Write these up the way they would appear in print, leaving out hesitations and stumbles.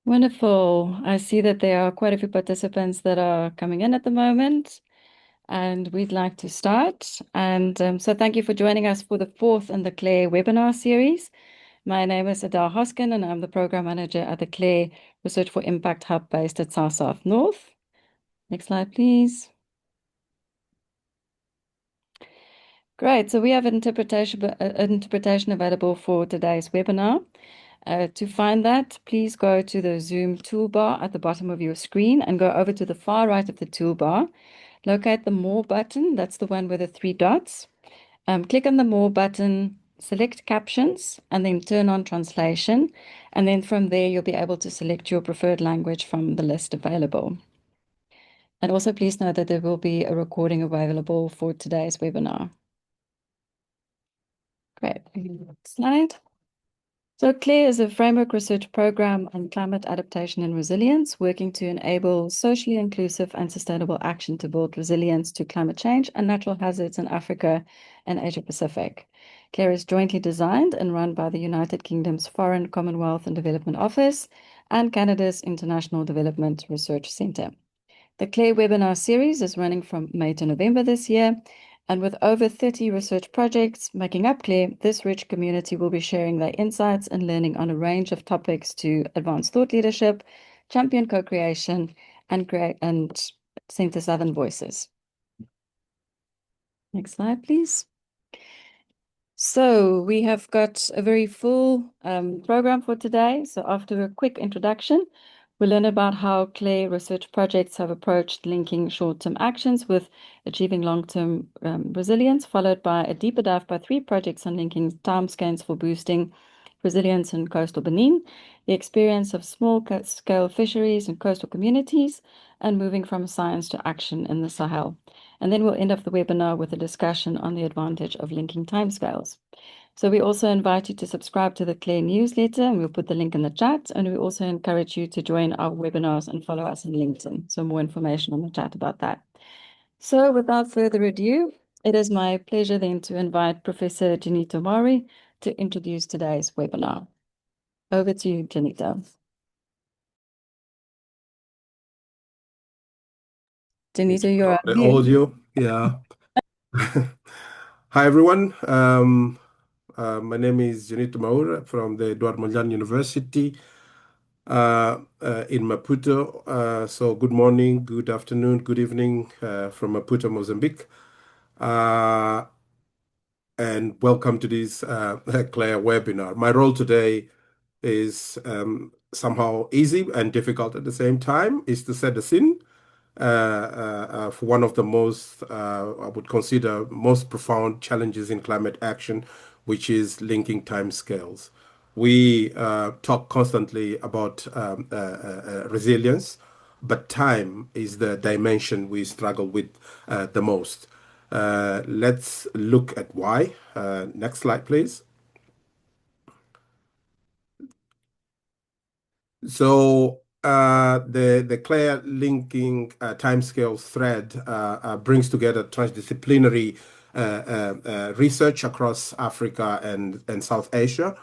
Wonderful. I see that there are quite a few participants that are coming in at the moment, and we'd like to start. And so thank you for joining us for the fourth in the CLARE webinar series. My name is Adele Hoskin, and I'm the program manager at the CLARE Research for Impact Hub based at South North. Next slide, please. Great. So we have an interpretation available for today's webinar. To find that, please go to the Zoom toolbar at the bottom of your screen and go over to the far right of the toolbar. Locate the More button. That's the one with the three dots. Click on the More button, select Captions, and then turn on Translation. And then from there, you'll be able to select your preferred language from the list available. And also, please note that there will be a recording available for today's webinar. Great. Next slide. So CLARE is a framework research program on climate adaptation and resilience, working to enable socially inclusive and sustainable action to build resilience to climate change and natural hazards in Africa and Asia Pacific. CLARE is jointly designed and run by the United Kingdom's Foreign, Commonwealth and Development Office and Canada's International Development Research Centre. The CLARE webinar series is running from May to November this year. And with over 30 research projects making up CLARE, this rich community will be sharing their insights and learning on a range of topics to advance thought leadership, champion co-creation, and center Southern voices. Next slide, please. So we have got a very full program for today. So after a quick introduction, we'll learn about how CLARE research projects have approached linking short-term actions with achieving long-term resilience, followed by a deeper dive by 3 projects on linking timescales for boosting resilience in coastal Benin, the experience of small-scale fisheries and coastal communities, and moving from science to action in the Sahel. And then we'll end up the webinar with a discussion on the advantage of linking timescales. So we also invite you to subscribe to the CLARE newsletter, and we'll put the link in the chat. And we also encourage you to join our webinars and follow us on LinkedIn. So more information on the chat about that. So without further ado, it is my pleasure then to invite Professor Janita Mari to introduce today's webinar. Over to you, Janita. Janita, you're on The mute. audio, yeah. Hi, everyone. My name is Janito Maura from the Edward Mondlane University in Maputo. So good morning, good afternoon, good evening from Maputo, Mozambique. And welcome to this CLARE webinar. My role today is somehow easy and difficult at the same time, is to set the scene for one of the most, I would consider, most profound challenges in climate action, which is linking timescales. We talk constantly about resilience, but time is the dimension we struggle with the most. Let's look at why. Next slide, please. So the CLARE linking timescale thread brings together transdisciplinary research across Africa and South Asia.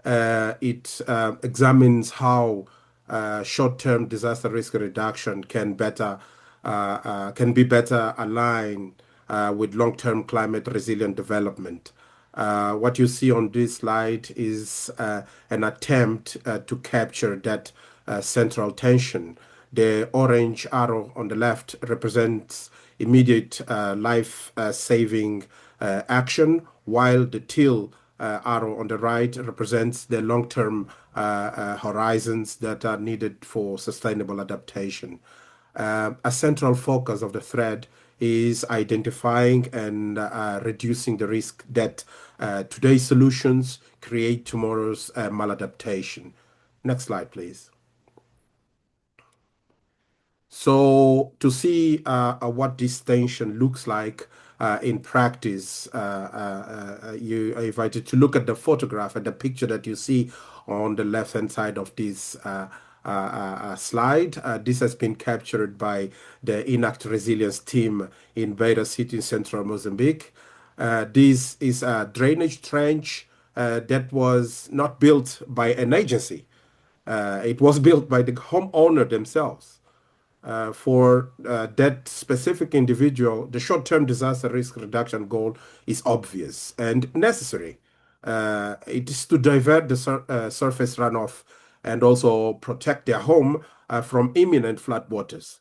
It examines how short-term disaster risk reduction can be better aligned with long-term climate resilient development. What you see on this slide is an attempt to capture that central tension. The orange arrow on the left represents immediate life-saving action, while the teal arrow on the right represents the long-term horizons that are needed for sustainable adaptation. A central focus of the thread is identifying and reducing the risk that today's solutions create tomorrow's maladaptation. Next slide, please. So to see what this tension looks like in practice, you are invited to look at the photograph and the picture that you see on the left-hand side of this slide. This has been captured by the Enact Resilience team in Beira City in central Mozambique. This is a drainage trench that was not built by an agency. It was built by the homeowner themselves. For that specific individual, the short-term disaster risk reduction goal is obvious and necessary. It is to divert the surface runoff and also protect their home from imminent floodwaters.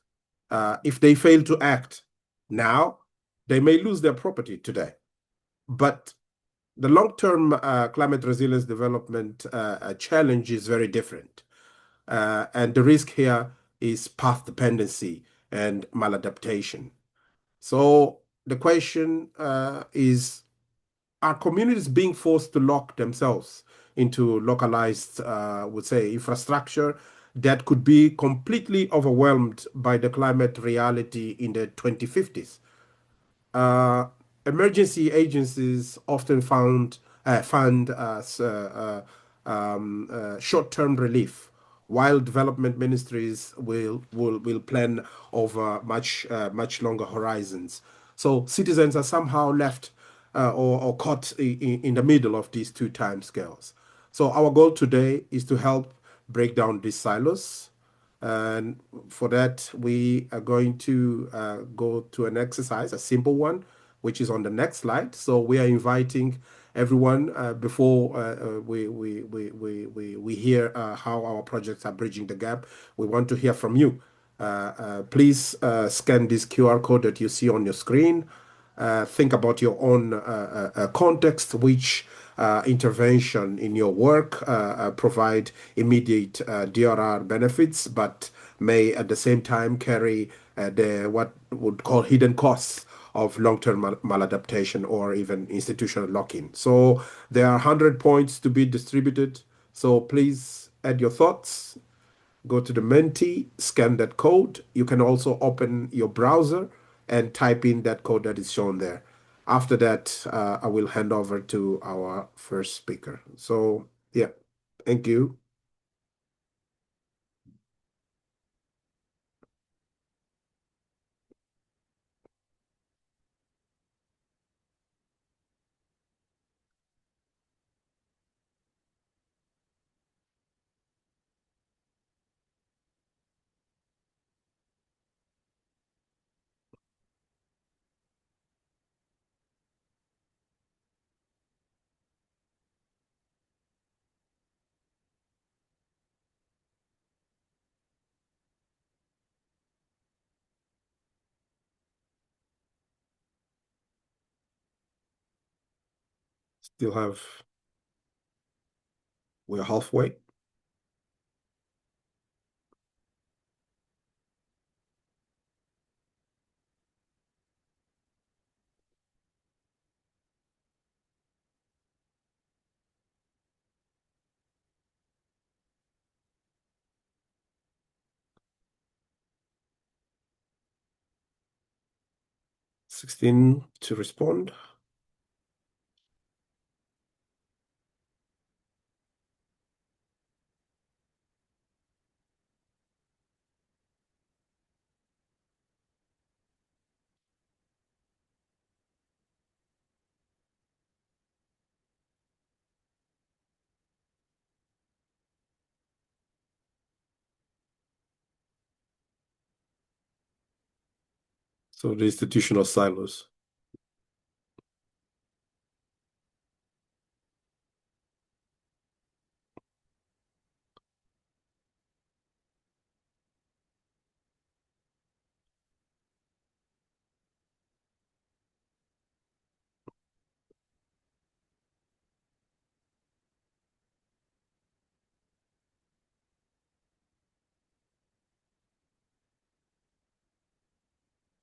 If they fail to act now, they may lose their property today. But the long-term climate resilience development challenge is very different. And the risk here is path dependency and maladaptation. So the question is, are communities being forced to lock themselves into localized, would say, infrastructure that could be completely overwhelmed by the climate reality in the 2050s? Uh, Emergency agencies often fund short-term relief, while development ministries will plan over much longer horizons. So citizens are somehow left or caught in the middle of these two time scales. So our goal today is to help break down these silos, and for that, we are going to go to an exercise, a simple one, which is on the next slide. So we are inviting everyone before we hear how our projects are bridging the gap. We want to hear from you. Please scan this QR code that you see on your screen. Think about your own context, which intervention in your work provide immediate DRR benefits, but may at the same time carry the what would call hidden costs of long-term maladaptation or even institutional lock-in. So there are 100 points to be distributed. So please add your thoughts, go to the Menti, scan that code. You can also open your browser and type in that code that is shown there. After that, I will hand over to our first speaker. So, yeah, thank you. Still have, we're halfway. Sixteen to respond. So the institutional silos.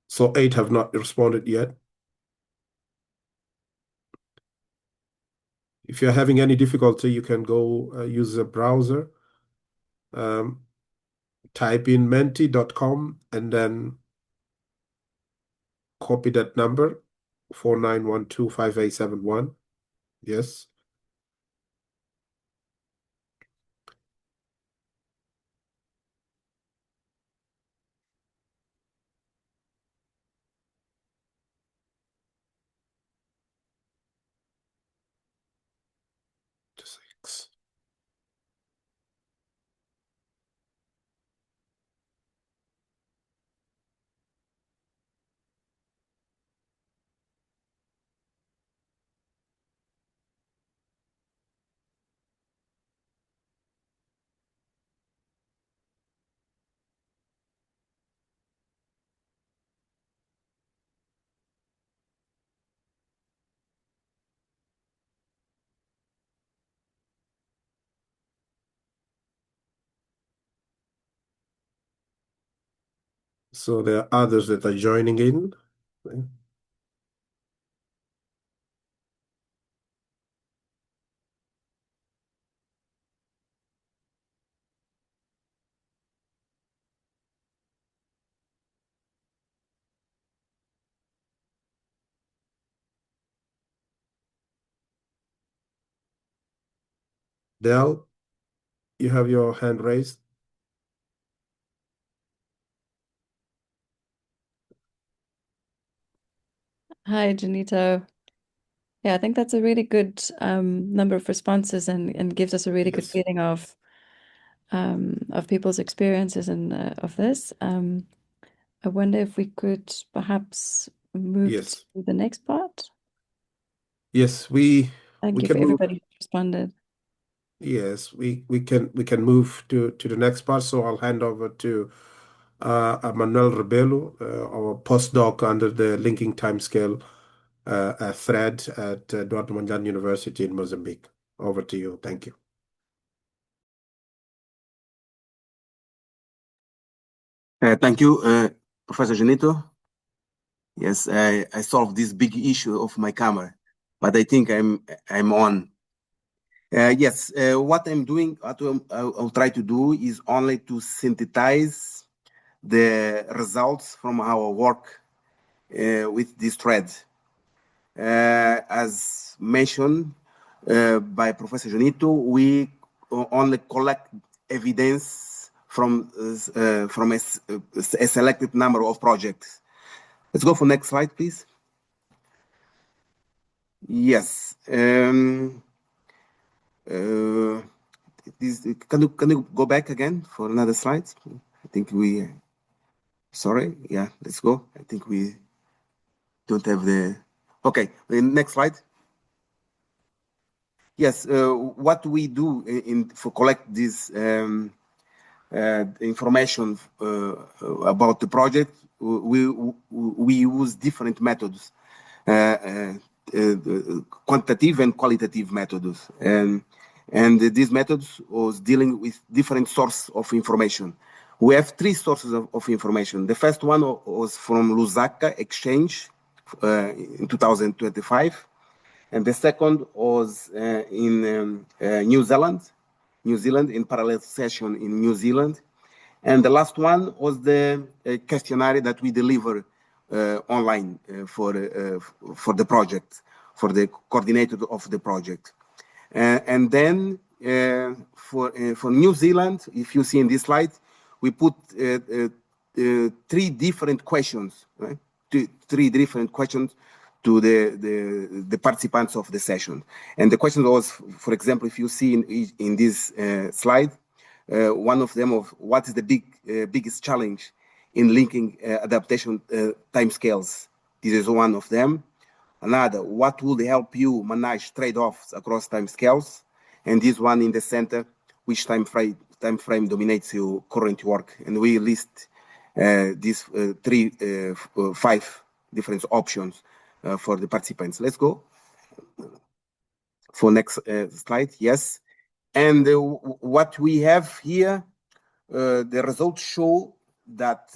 So 8 have not responded yet. If you're having any difficulty, you can go use a browser, um, type in menti.com and then copy that number, 49125871. Yes. Six. So there are others that are joining in. Del, you have your hand raised. Hi, Janito. Yeah, I think that's a really good number of responses and gives us a really good Yes. feeling of people's experiences and of this. I wonder if we could perhaps move Yes. to the next part. Yes, we Thank you can for move. everybody who responded. Yes, we can move to the next part. So I'll hand over to Manuel Rebelo, our postdoc under the linking timescale thread at Eduardo Mondlane University in Mozambique. Over to you. Thank you. Thank you, Professor Janito. Yes, I solved this big issue of my camera, but I think I'm on. Yes, what I'm doing, what I'll try to do is only to synthesize the results from our work with this thread. As mentioned by Professor Janito, we only collect evidence from a selected number of projects. Let's go for next slide, please. Yes. Can you go back again for another slide? I think we. Sorry. Yeah. Let's go. I think we don't have the. Okay. The next slide. Yes. What we do for collect this information about the project, we use different methods. Quantitative and qualitative methods. And these methods was dealing with different sources of information. We have three sources of information. The first one was from Lusaka Exchange in 2025. And the second was in New Zealand in parallel session in New Zealand. And the last one was the questionnaire that we deliver online for the project, for the coordinator of the project. And then for New Zealand, if you see in this slide, we put three different questions, right? Three different questions to the participants of the session. And the question was, for example, if you see in this slide, one of them of what is the biggest challenge in linking adaptation timescales. This is one of them. Another, what would help you manage trade-offs across timescales? And this one in the center, which time frame dominates your current work? And we list these five different options for the participants. Let's go for next slide. Yes. And what we have here, the results show that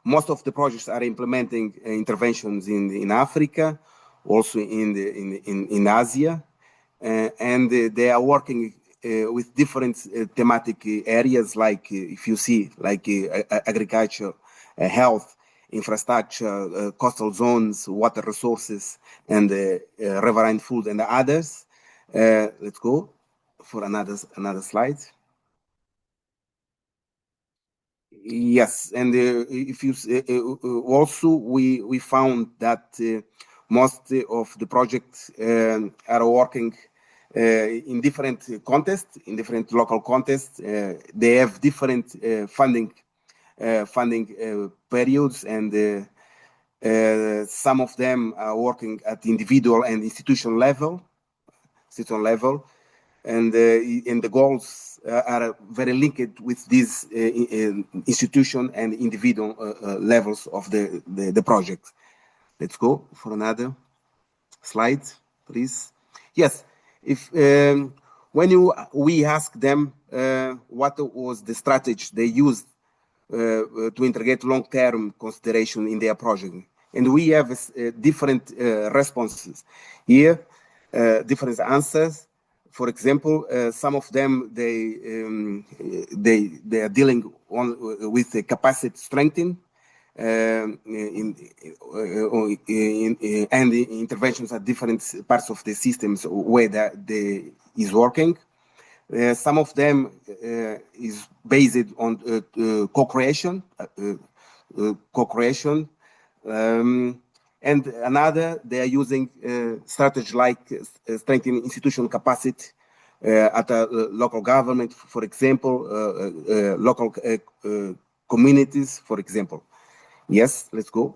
most of the projects are implementing interventions in Africa, also in Asia, and they are working with different thematic areas, like if you see, like agriculture, health, infrastructure, coastal zones, water resources, and riverine food, and others. Let's go for another slide. Yes, and if you also we found that most of the projects are working in different contexts, in different local contexts. They have different funding periods, and some of them are working at individual and institutional level, and the goals are very linked with these institution and individual levels of the project. Let's go for another slide, please. Yes, if when we ask them what was the strategy they used to integrate long-term consideration in their project. And we have different responses here, different answers. For example, some of them they are dealing with the capacity strengthening and the interventions at different parts of the systems where they is working. Some of them is based on co-creation, and another they are using strategy like strengthening institutional capacity at a local government, for example, local communities, for example. Yes, let's go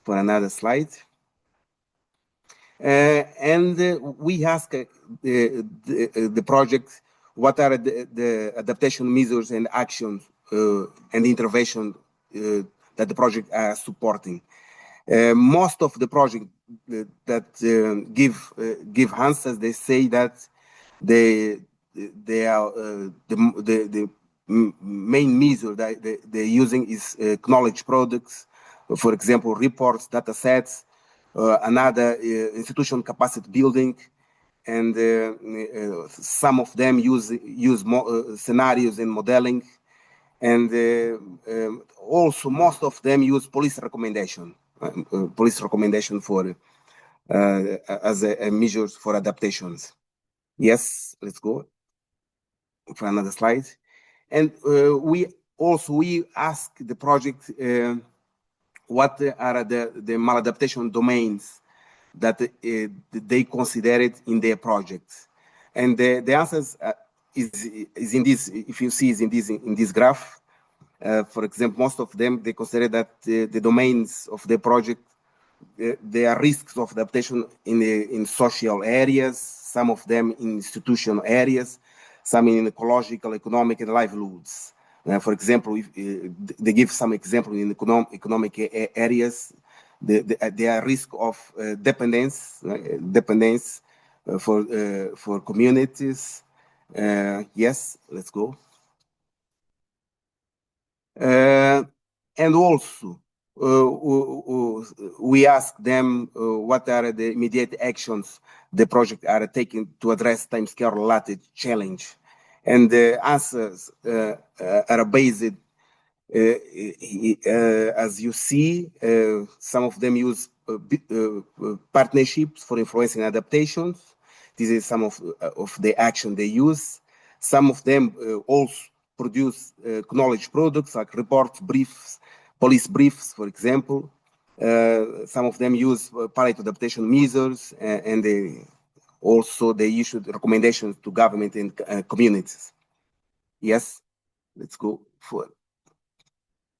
for another slide. We ask the project what are the adaptation measures and actions and intervention that the project are supporting. Most of the project that give answers, they say that they are the main measure that they're using is knowledge products, for example, reports, data sets, another institutional capacity building, and some of them use scenarios and modeling, and also most of them use policy recommendation for as a measures for adaptations. Yes, let's go for another slide. And we ask the project what are the maladaptation domains that they considered in their projects, and the answers is in this. If you see, is in this graph. For example, most of them they consider that the domains of the project there are risks of adaptation in social areas, some of them in institutional areas, some in ecological, economic, and livelihoods. For example, if, they give some example in economic areas. There are risk of dependence for communities. Yes, let's go. And also, we ask them what are the immediate actions the project are taking to address timescale related challenge, and the answers are based. As you see, some of them use partnerships for influencing adaptations. This is some of the action they use. Some of them also produce knowledge products like reports, briefs, police briefs, for example. Some of them use pilot adaptation measures, and they issued recommendations to government and communities. Yes, let's go forward.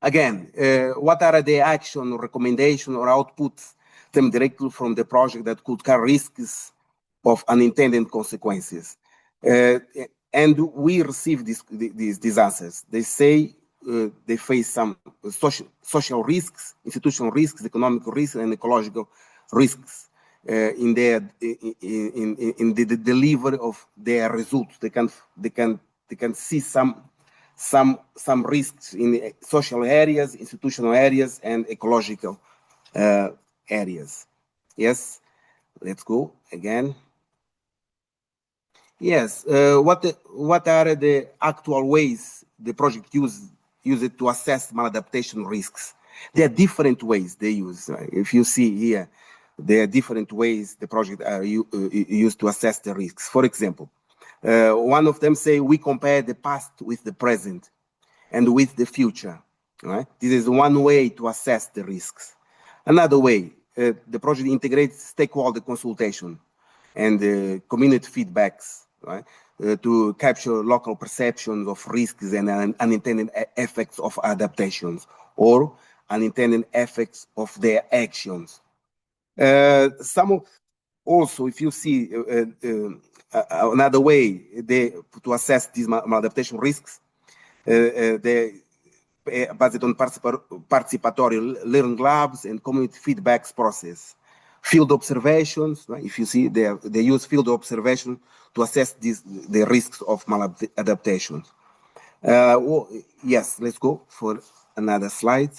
Again, what are the action or recommendation or outputs them directly from the project that could carry risks of unintended consequences? And we receive these answers. They say they face some social risks, institutional risks, economic risks, and ecological risks in the delivery of their results. They can see some risks in social areas, institutional areas, and ecological areas. Yes, let's go again. Yes, what are the actual ways the project use it to assess maladaptation risks? There are different ways they use. If you see here, there are different ways the project are used to assess the risks. For example, one of them say we compare the past with the present and with the future. Right? This is one way to assess the risks. Another way, the project integrates stakeholder consultation and community feedbacks, right? To capture local perceptions of risks and unintended effects of adaptations or unintended effects of their actions. Also, if you see another way to assess these maladaptation risks, they based on participatory learning labs and community feedbacks process. Field observations, right? If you see, they use field observation to assess the risks of maladaptations. Yes, let's go for another slide.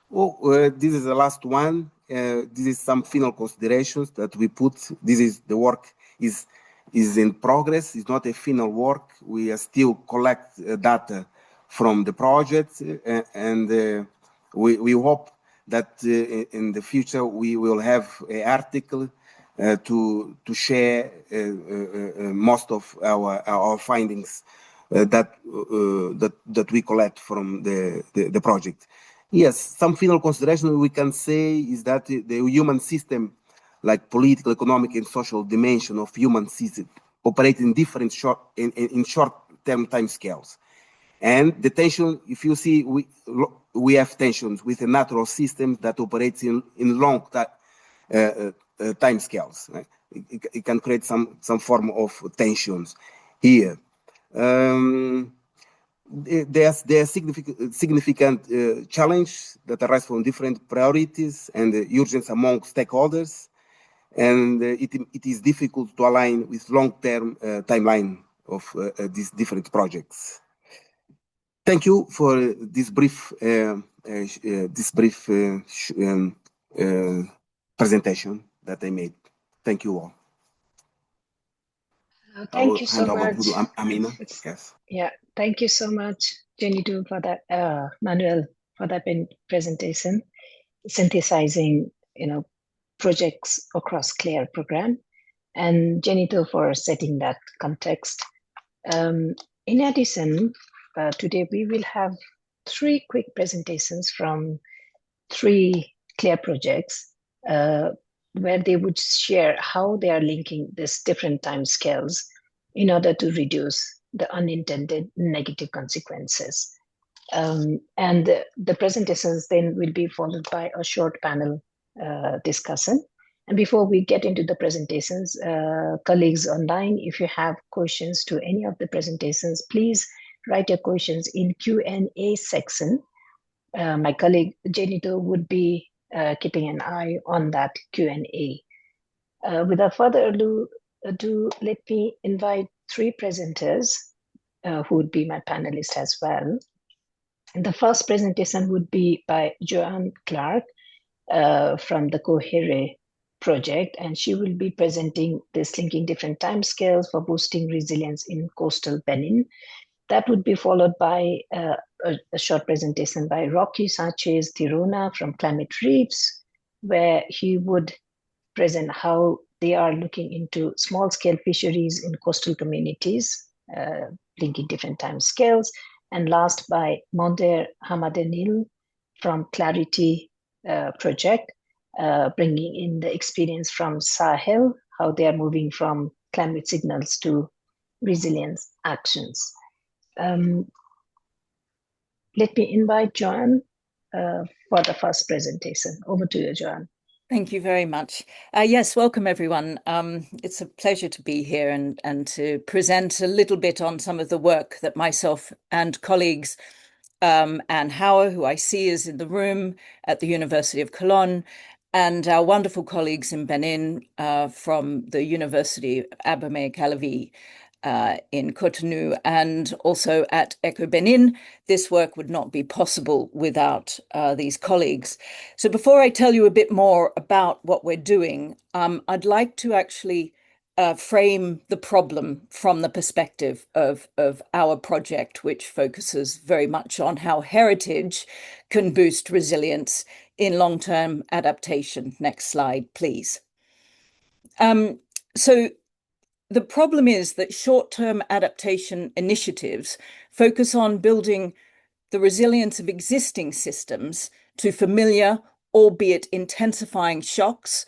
This is the last one. This is some final considerations that we put. This is the work is in progress. It's not a final work. We are still collect data from the project, and we hope that in the future we will have an article to share most of our findings that we collect from the project. Yes, some final consideration we can say is that the human system, like political, economic, and social dimension of human system, operate in different short-term time scales. And the tension, if you see, we have tensions with a natural system that operates in long time scales. Right? It can create some form of tensions here. There's significant challenge that arise from different priorities and urgence among stakeholders, and it is difficult to align with long-term timeline of these different projects. Thank you for this brief presentation that I made. Thank you all. Thank you so much. To Amina. Yes. Yeah, thank you so much, Jenny, too, for that, Manuel, for that presentation, synthesizing, projects across CLARE program, and Jenny, too, for setting that context. In addition, today we will have 3 quick presentations from 3 CLARE projects, where they would share how they are linking these different time scales in order to reduce the unintended negative consequences. And the presentations then will be followed by a short panel discussion. And before we get into the presentations, colleagues online, if you have questions to any of the presentations, please write your questions in Q&A section. My colleague Jenito would be keeping an eye on that Q&A. Without further ado, let me invite 3 presenters who would be my panelists as well. And the first presentation would be by Joanne Clark from the COHERE project, and she will be presenting this linking different timescales for boosting resilience in coastal Benin. That would be followed by a short presentation by Rocky Sanchez Tirona from Climate Reefs, where he would present how they are looking into small-scale fisheries in coastal communities, linking different time scales. And last by Monder Hamadenil from Clarity project, bringing in the experience from Sahel, how they are moving from climate signals to resilience actions. Let me invite Joanne for the first presentation. Over to you, Joanne. Thank you very much. Yes, welcome everyone. It's a pleasure to be here and to present a little bit on some of the work that myself and colleagues, Anne Hauer, who I see is in the room at the University of Cologne, and our wonderful colleagues in Benin from the University Abomey Calavi in Cotonou, and also at Eco Benin. This work would not be possible without these colleagues. So before I tell you a bit more about what we're doing, I'd like to actually frame the problem from the perspective of our project, which focuses very much on how heritage can boost resilience in long-term adaptation. Next slide, please. So the problem is that short-term adaptation initiatives focus on building the resilience of existing systems to familiar, albeit intensifying shocks,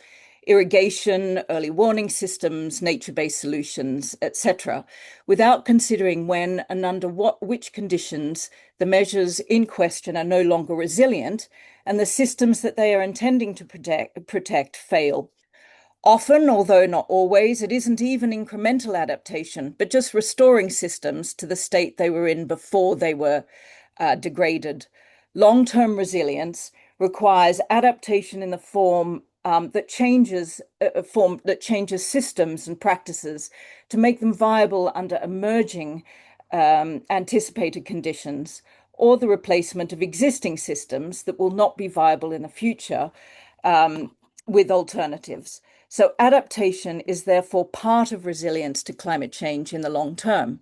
irrigation, early warning systems, nature-based solutions, etc., without considering when and under which conditions the measures in question are no longer resilient and the systems that they are intending to protect fail. Often, although not always, it isn't even incremental adaptation, but just restoring systems to the state they were in before they were degraded. Long-term resilience requires adaptation in the form that changes systems and practices to make them viable under emerging anticipated conditions, or the replacement of existing systems that will not be viable in the future with alternatives. So adaptation is therefore part of resilience to climate change in the long term.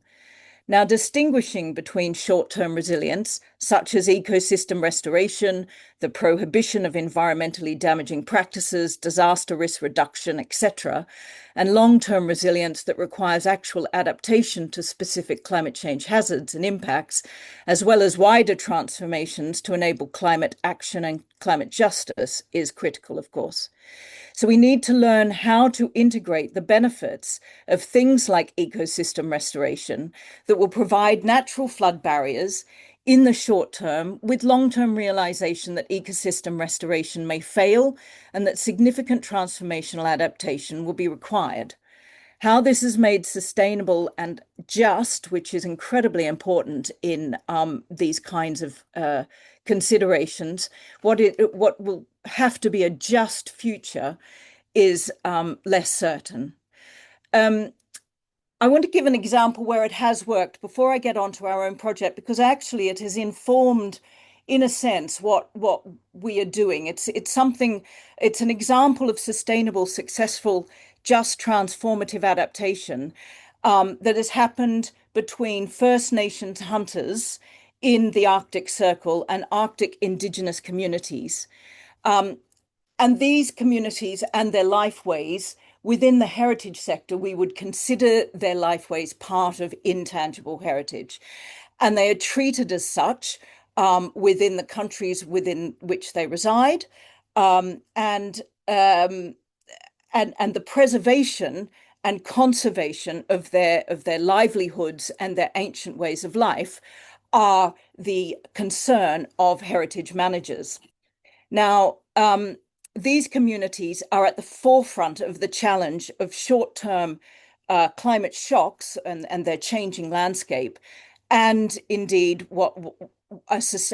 Now, distinguishing between short-term resilience, such as ecosystem restoration, the prohibition of environmentally damaging practices, disaster risk reduction, etc., and long-term resilience that requires actual adaptation to specific climate change hazards and impacts, as well as wider transformations to enable climate action and climate justice, is critical, of course. So we need to learn how to integrate the benefits of things like ecosystem restoration that will provide natural flood barriers in the short term, with long-term realization that ecosystem restoration may fail and that significant transformational adaptation will be required. How this is made sustainable and just, which is incredibly important in these kinds of considerations, what will have to be a just future is less certain. I want to give an example where it has worked before I get on to our own project, because actually it has informed, in a sense, what we are doing. It's an example of sustainable, successful, just transformative adaptation that has happened between First Nations hunters in the Arctic Circle and Arctic indigenous communities. And these communities and their lifeways within the heritage sector, we would consider their lifeways part of intangible heritage. And they are treated as such within the countries within which they reside. And the preservation and conservation of their livelihoods and their ancient ways of life are the concern of heritage managers. Now, these communities are at the forefront of the challenge of short-term climate shocks and their changing landscape, and indeed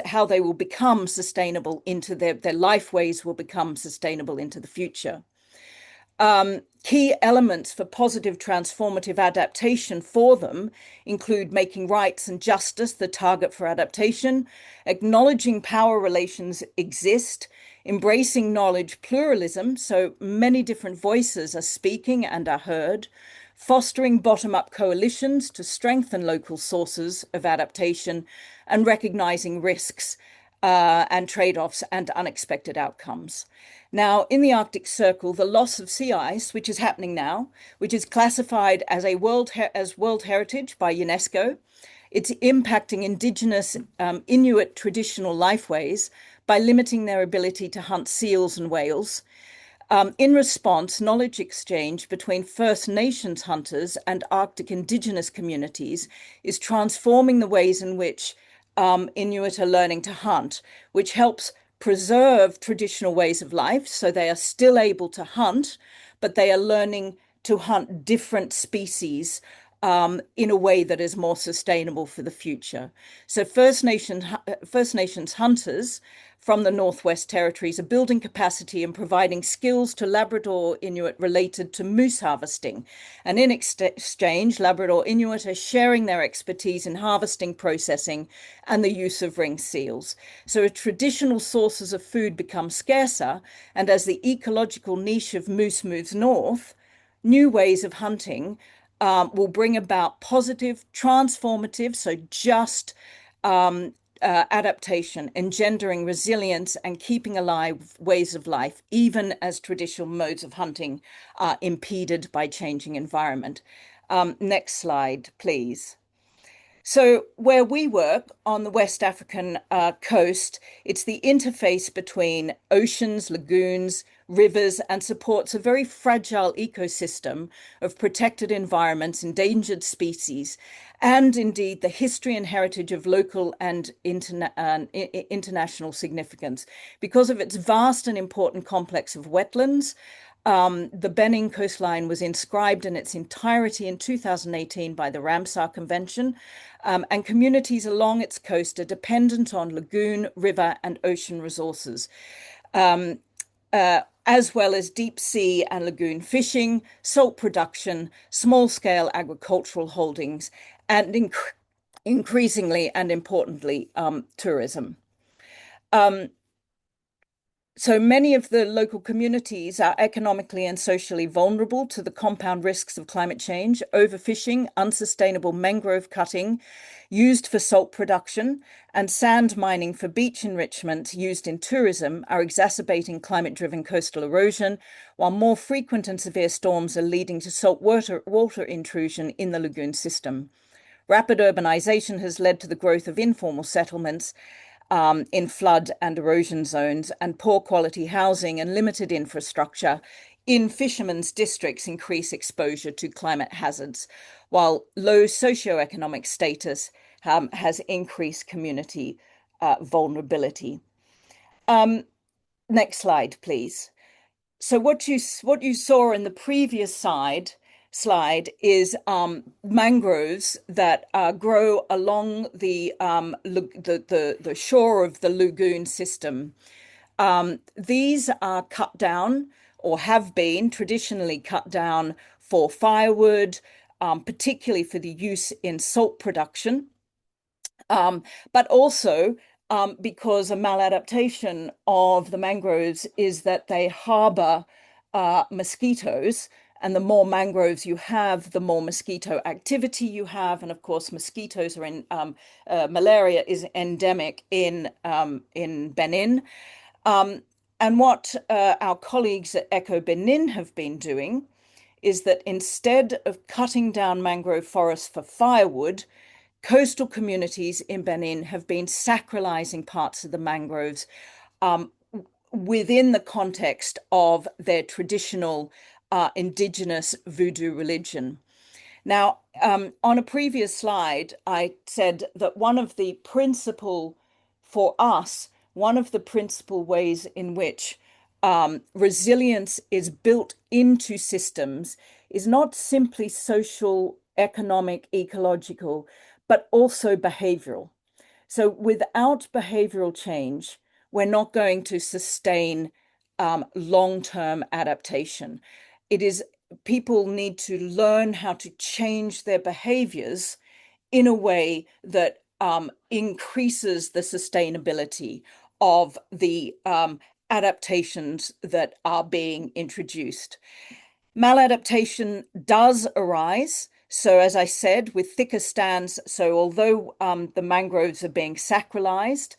how they will become sustainable into their lifeways will become sustainable into the future. Key elements for positive transformative adaptation for them include making rights and justice the target for adaptation, acknowledging power relations exist, embracing knowledge pluralism, so many different voices are speaking and are heard, fostering bottom-up coalitions to strengthen local sources of adaptation, and recognizing risks and trade-offs and unexpected outcomes. Now, in the Arctic Circle, the loss of sea ice, which is happening now, which is classified as World Heritage by UNESCO, it's impacting indigenous Inuit traditional lifeways by limiting their ability to hunt seals and whales. In response, knowledge exchange between First Nations hunters and Arctic indigenous communities is transforming the ways in which Inuit are learning to hunt, which helps preserve traditional ways of life. So they are still able to hunt, but they are learning to hunt different species in a way that is more sustainable for the future. So First Nations hunters from the Northwest Territories are building capacity and providing skills to Labrador Inuit related to moose harvesting. And in exchange, Labrador Inuit are sharing their expertise in harvesting, processing, and the use of ring seals. So traditional sources of food become scarcer, and as the ecological niche of moose moves north, new ways of hunting will bring about positive, transformative, so just adaptation, engendering resilience and keeping alive ways of life, even as traditional modes of hunting are impeded by changing environment. Next slide, please. So where we work on the West African coast, it's the interface between oceans, lagoons, rivers, and supports a very fragile ecosystem of protected environments, endangered species, and indeed the history and heritage of local and international significance. Because of its vast and important complex of wetlands, the Benin coastline was inscribed in its entirety in 2018 by the Ramsar Convention, and communities along its coast are dependent on lagoon, river, and ocean resources, as well as deep sea and lagoon fishing, salt production, small-scale agricultural holdings, and increasingly and importantly, tourism. So many of the local communities are economically and socially vulnerable to the compound risks of climate change. Overfishing, unsustainable mangrove cutting used for salt production, and sand mining for beach enrichment used in tourism are exacerbating climate-driven coastal erosion, while more frequent and severe storms are leading to salt water intrusion in the lagoon system. Rapid urbanization has led to the growth of informal settlements in flood and erosion zones, and poor quality housing and limited infrastructure in fishermen's districts increase exposure to climate hazards, while low socioeconomic status has increased community vulnerability. Next slide, please. So what you saw in the previous slide is mangroves that grow along the shore of the lagoon system. These are cut down, or have been traditionally cut down, for firewood, particularly for the use in salt production, but also because a maladaptation of the mangroves is that they harbor mosquitoes. And the more mangroves you have, the more mosquito activity you have. And of course, mosquitoes are in malaria is endemic in Benin. And what our colleagues at Eco Benin have been doing is that instead of cutting down mangrove forests for firewood, coastal communities in Benin have been sacralizing parts of the mangroves within the context of their traditional indigenous voodoo religion. Now, on a previous slide, I said that one of the principal ways in which resilience is built into systems is not simply social, economic, ecological, but also behavioral. So without behavioral change, we're not going to sustain long-term adaptation. People need to learn how to change their behaviors in a way that increases the sustainability of the adaptations that are being introduced. Maladaptation does arise. So as I said, with thicker stands, so although the mangroves are being sacralized,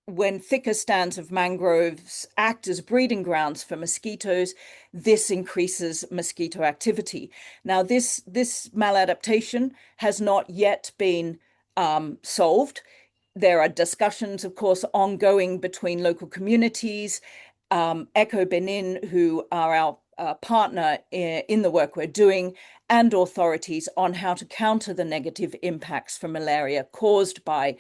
when thicker stands of mangroves act as breeding grounds for mosquitoes, this increases mosquito activity. Now, this maladaptation has not yet been solved. There are discussions, of course, ongoing between local communities, Eco Benin, who are our partner in the work we're doing, and authorities on how to counter the negative impacts from malaria caused by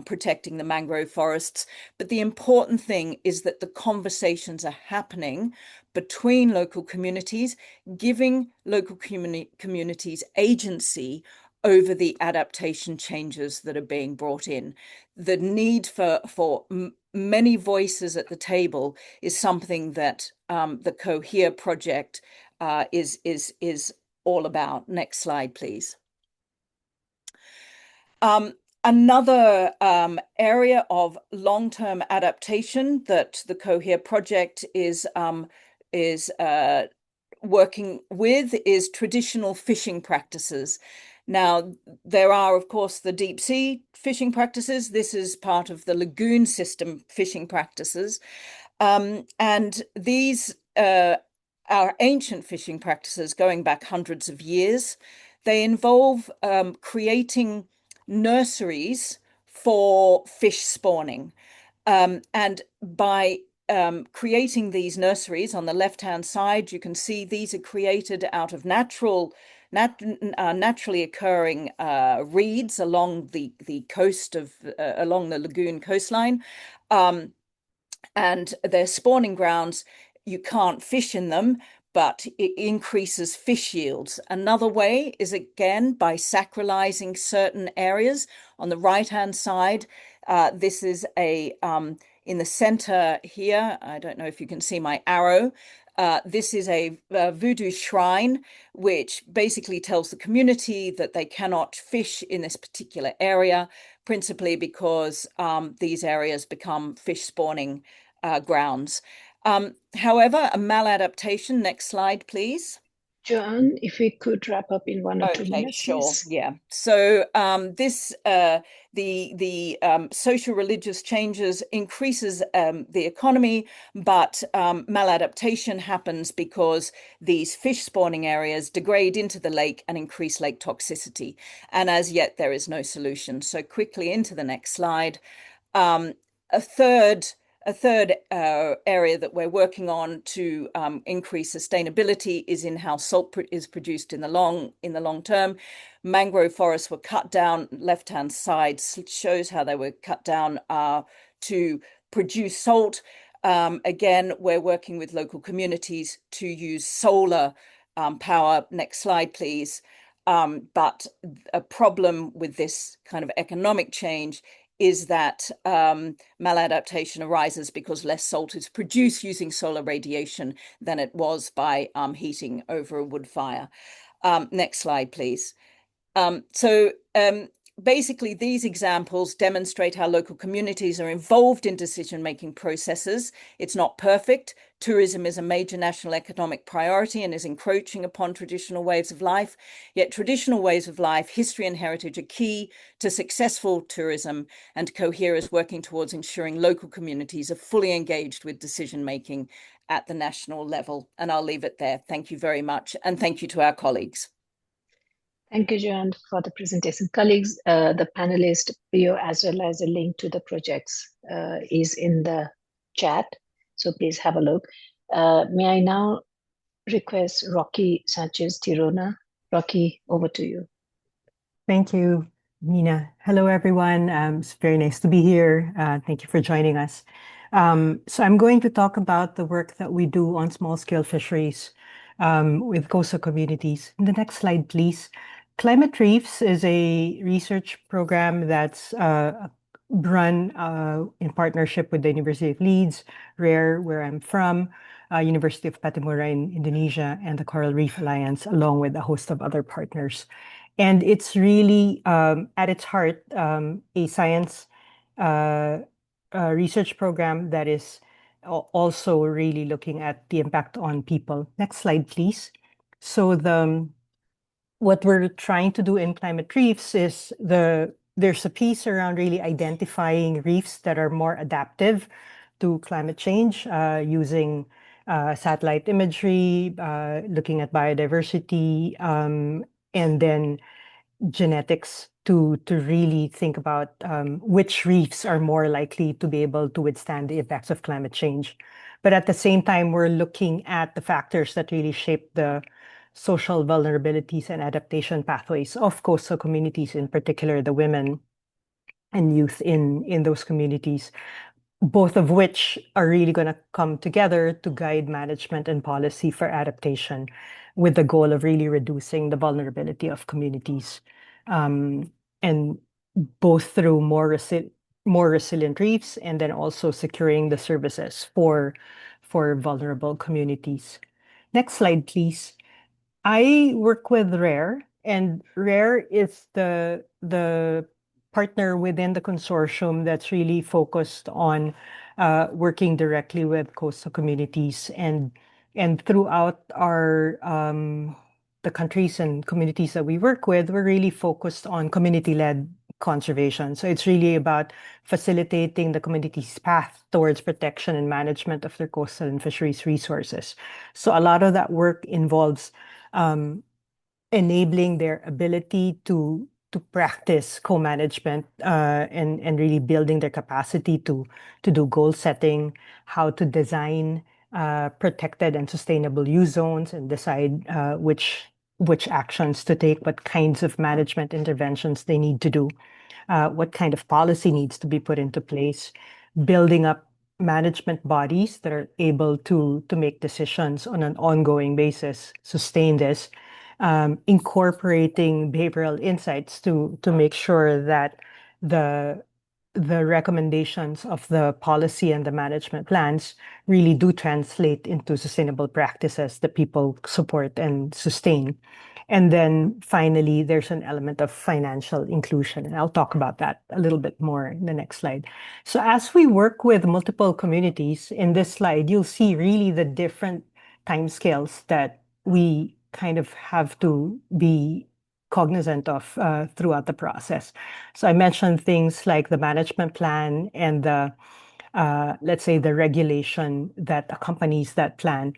protecting the mangrove forests. But the important thing is that the conversations are happening between local communities, giving local communities agency over the adaptation changes that are being brought in. The need for many voices at the table is something that the COHERE project is all about. Next slide, please. Another area of long-term adaptation that the COHERE project is working with is traditional fishing practices. Now, there are, of course, the deep sea fishing practices. This is part of the lagoon system fishing practices. And these are ancient fishing practices going back hundreds of years. They involve creating nurseries for fish spawning. And by creating these nurseries, on the left-hand side, you can see these are created out of naturally occurring reeds along the coast of along the lagoon coastline, and they're spawning grounds. You can't fish in them, but it increases fish yields. Another way is, again, by sacralizing certain areas. On the right-hand side, this is in the center here. I don't know if you can see my arrow. This is a voodoo shrine, which basically tells the community that they cannot fish in this particular area, principally because these areas become fish spawning grounds. However, a maladaptation, next slide, please. Joanne, if we could wrap up in 1 or 2 Okay, minutes, sure. please. Yeah. So the social religious changes increases the economy, but maladaptation happens because these fish spawning areas degrade into the lake and increase lake toxicity. And as yet, there is no solution. So quickly into the next slide. A third area that we're working on to increase sustainability is in how salt is produced in the long term. Mangrove forests were cut down. Left-hand side shows how they were cut down to produce salt. Again, we're working with local communities to use solar power. Next slide, please. But a problem with this kind of economic change is that maladaptation arises because less salt is produced using solar radiation than it was by heating over a wood fire. Next slide, please. Basically, these examples demonstrate how local communities are involved in decision-making processes. It's not perfect. Tourism is a major national economic priority and is encroaching upon traditional ways of life. Yet traditional ways of life, history and heritage are key to successful tourism, and COHERE is working towards ensuring local communities are fully engaged with decision-making at the national level. And I'll leave it there. Thank you very much. And thank you to our colleagues. Thank you, Joanne, for the presentation. Colleagues, the panelist bio as well as a link to the projects is in the chat, so please have a look. May I now request Rocky Sanchez Tirona. Rocky, over to you. Thank you, Nina. Hello, everyone. It's very nice to be here. Thank you for joining us. So I'm going to talk about the work that we do on small-scale fisheries with coastal communities. The next slide, please. Climate Reefs is a research program that's run in partnership with the University of Leeds, RARE, where I'm from, University of Patimura in Indonesia, and the Coral Reef Alliance, along with a host of other partners. And it's really, at its heart, a science research program that is also really looking at the impact on people. Next slide, please. So what we're trying to do in Climate Reefs is there's a piece around really identifying reefs that are more adaptive to climate change using satellite imagery, looking at biodiversity, and then genetics to really think about which reefs are more likely to be able to withstand the effects of climate change. But at the same time, we're looking at the factors that really shape the social vulnerabilities and adaptation pathways of coastal communities, in particular the women and youth in those communities, both of which are really going to come together to guide management and policy for adaptation with the goal of really reducing the vulnerability of communities, and both through more resilient reefs and then also securing the services for vulnerable communities. Next slide, please. I work with RARE, and RARE is the partner within the consortium that's really focused on working directly with coastal communities, and throughout our the countries and communities that we work with, we're really focused on community-led conservation. So it's really about facilitating the community's path towards protection and management of their coastal and fisheries resources. So a lot of that work involves enabling their ability to practice co-management and really building their capacity to do goal setting, how to design protected and sustainable use zones, and decide which actions to take, what kinds of management interventions they need to do, what kind of policy needs to be put into place, building up management bodies that are able to make decisions on an ongoing basis, sustain this, incorporating behavioral insights to make sure that the the recommendations of the policy and the management plans really do translate into sustainable practices that people support and sustain. And then finally, there's an element of financial inclusion. And I'll talk about that a little bit more in the next slide. So as we work with multiple communities, in this slide, you'll see really the different timescales that we kind of have to be cognizant of throughout the process. So I mentioned things like the management plan and the, let's say, the regulation that accompanies that plan.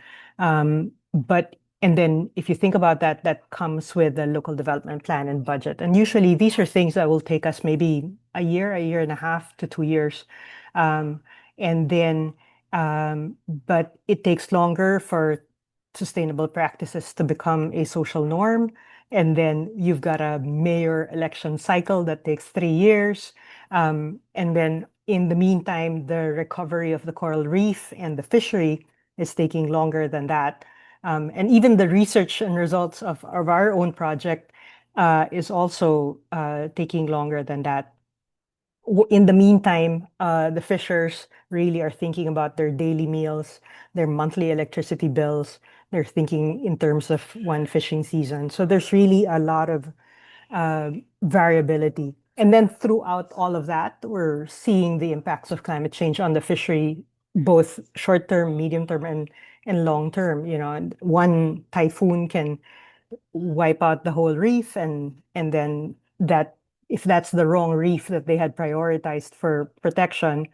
And then if you think about that, that comes with the local development plan and budget. And usually these are things that will take us maybe a year and a half to 2 years. And then, but it takes longer for sustainable practices to become a social norm. And then you've got a mayor election cycle that takes 3 years. And then in the meantime, the recovery of the coral reef and the fishery is taking longer than that. And even the research and results of our own project is also taking longer than that. In the meantime, the fishers really are thinking about their daily meals, their monthly electricity bills. They're thinking in terms of one fishing season. So there's really a lot of variability. And then throughout all of that, we're seeing the impacts of climate change on the fishery, both short term, medium term, and long term. You know, and one typhoon can wipe out the whole reef, and then that, if that's the wrong reef that they had prioritized for protection,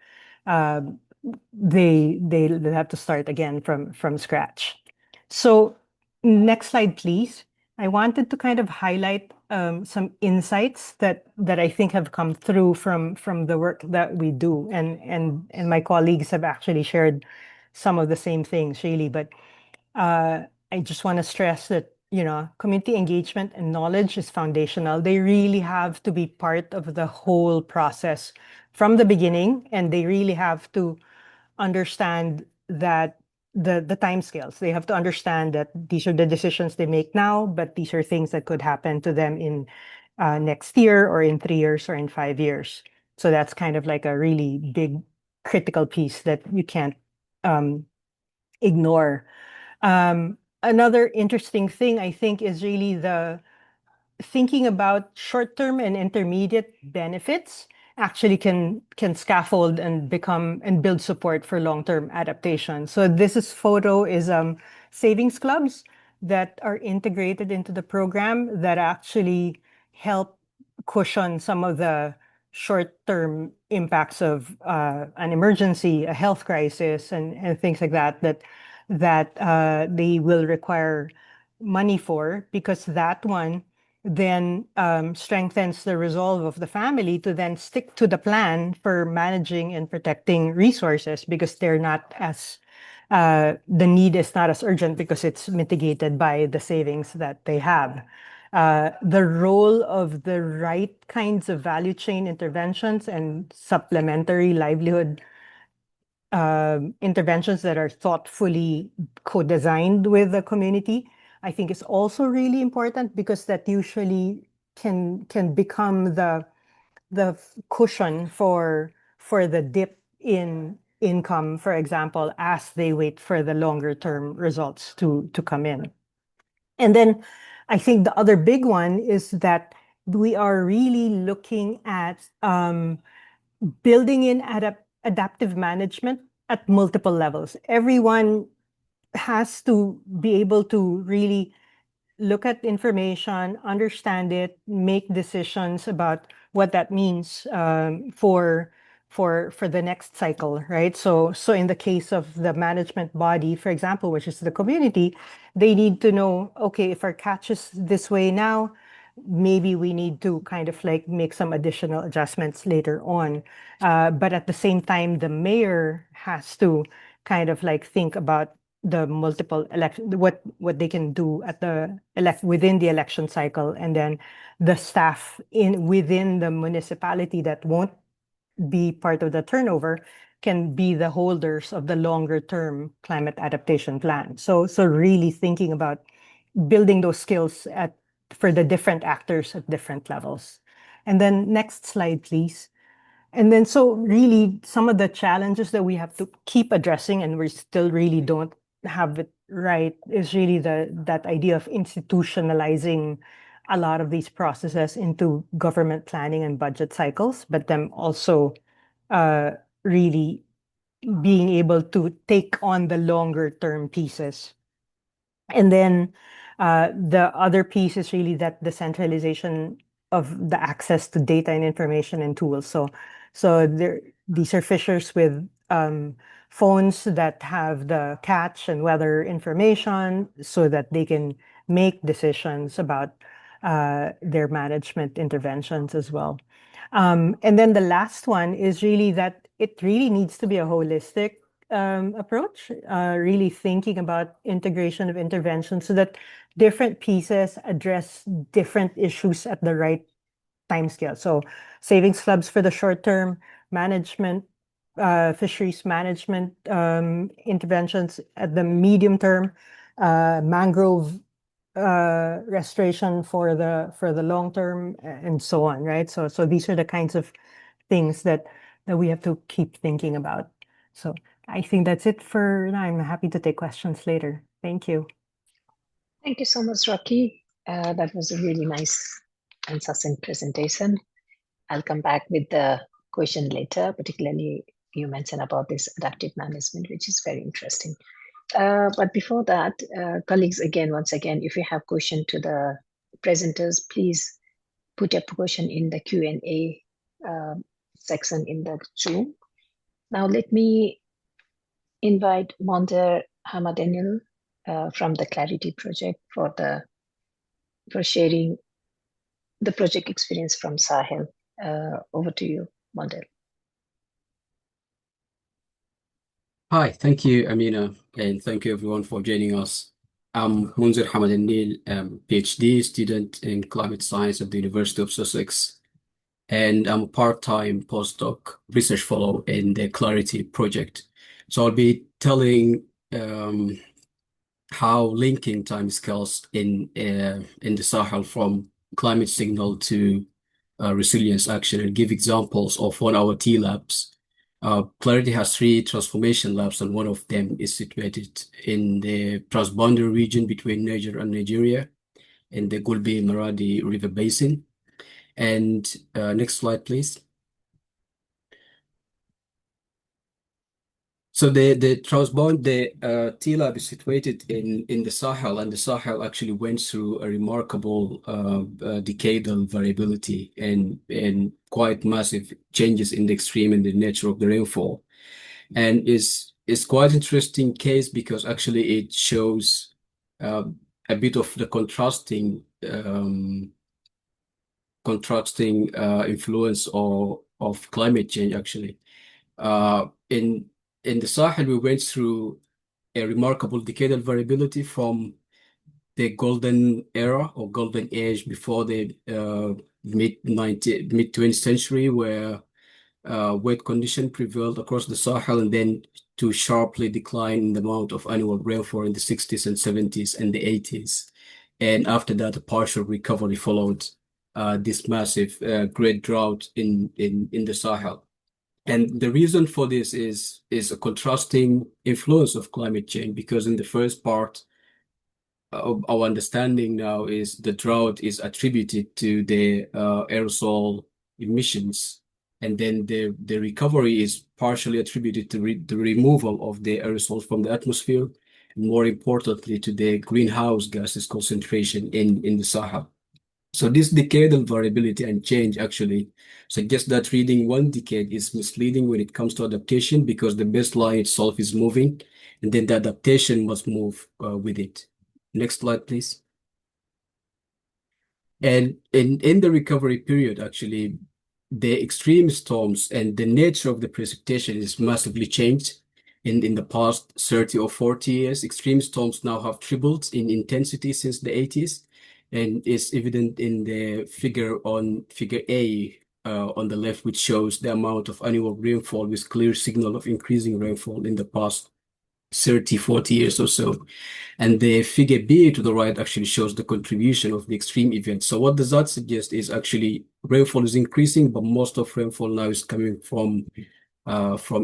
they have to start again from scratch. So next slide, please. I wanted to kind of highlight some insights that I think have come through from the work that we do, and my colleagues have actually shared some of the same things, really. But I just want to stress that, you know, community engagement and knowledge is foundational. They really have to be part of the whole process from the beginning, and they really have to understand that the timescales. They have to understand that these are the decisions they make now, but these are things that could happen to them in next year or in 3 years or in 5 years. So that's kind of like a really big critical piece that you can't ignore. Another interesting thing, I think, is really the thinking about short-term and intermediate benefits actually can scaffold and become and build support for long-term adaptation. So this photo is savings clubs that are integrated into the program that actually help cushion some of the short-term impacts of an emergency, a health crisis, and things like that they will require money for, because that one then strengthens the resolve of the family to then stick to the plan for managing and protecting resources, because they're not as the need is not as urgent because it's mitigated by the savings that they have. The role of the right kinds of value chain interventions and supplementary livelihood interventions that are thoughtfully co-designed with the community, I think is also really important, because that usually can become the cushion for the dip in income, for example, as they wait for the longer term results to come in. And then I think the other big one is that we are really looking at building in adaptive management at multiple levels. Everyone has to be able to really look at information, understand it, make decisions about what that means for the next cycle, right? So in the case of the management body, for example, which is the community, they need to know, okay, if our catch is this way now, maybe we need to kind of like make some additional adjustments later on. But at the same time, the mayor has to kind of like think about the multiple election, what they can do at the within the election cycle, and then the staff within the municipality that won't be part of the turnover can be the holders of the longer term climate adaptation plan. So really thinking about building those skills for the different actors at different levels. And then next slide, please. And then so really some of the challenges that we have to keep addressing and we still really don't have it right is really that idea of institutionalizing a lot of these processes into government planning and budget cycles, but then also really being able to take on the longer term pieces. And then the other piece is really that decentralization of the access to data and information and tools. So these are fishers with phones that have the catch and weather information so that they can make decisions about their management interventions as well. And then the last one is really that it really needs to be a holistic approach, really thinking about integration of intervention so that different pieces address different issues at the right time scale. So savings clubs for the short term, management, fisheries management interventions at the medium term, mangrove restoration for the long term, and so on, right? So these are the kinds of things that we have to keep thinking about. So I think that's it for now. I'm happy to take questions later. Thank you. Thank you so much, Rocky. That was a really nice and succinct presentation. I'll come back with the question later, particularly you mentioned about this adaptive management, which is very interesting. But before that, colleagues, once again, if you have question to the presenters, please put your question in the Q&A section in the Zoom. Now let me invite Monter Hamadanil from the Clarity Project for sharing the project experience from Sahel. Over to you, Monter. Hi, thank you, Amina, and thank you everyone for joining us. I'm Munzir Hamad Al-Nil, PhD student in climate science at the University of Sussex, and I'm a part-time postdoc research fellow in the Clarity Project. So I'll be telling how linking timescales in the Sahel from climate signal to resilience action and give examples of one of our T-labs. Clarity has 3 transformation labs, and one of them is situated in the transboundary region between Niger and Nigeria in the Gulbi Maradi River Basin. And next slide, please. So the T-lab is situated in the Sahel, and the Sahel actually went through a remarkable decadal variability and quite massive changes in the extreme and the nature of the rainfall. And it's quite interesting case because actually it shows a bit of the contrasting influence of climate change actually. In the Sahel, we went through a remarkable decadal variability from the golden era or golden age before the mid-20th century, where wet condition prevailed across the Sahel, and then to sharply decline in the amount of annual rainfall in the 60s and 70s and the 80s. And after that, a partial recovery followed this massive great drought in the Sahel. And the reason for this is a contrasting influence of climate change, because in the first part of our understanding now is the drought is attributed to the aerosol emissions, and then the recovery is partially attributed to the removal of the aerosols from the atmosphere, and more importantly to the greenhouse gases concentration in the Sahel. So this decadal variability and change actually suggests that reading one decade is misleading when it comes to adaptation, because the baseline itself is moving, and then the adaptation must move with it. Next slide, please. And in the recovery period, actually, the extreme storms and the nature of the precipitation is massively changed. In the past 30 or 40 years, extreme storms now have tripled in intensity since the 80s. And it's evident in the figure A on the left, which shows the amount of annual rainfall with clear signal of increasing rainfall in the past 30, 40 years or so. And the figure B to the right actually shows the contribution of the extreme events. So what does that suggest is actually rainfall is increasing, but most of rainfall now is coming from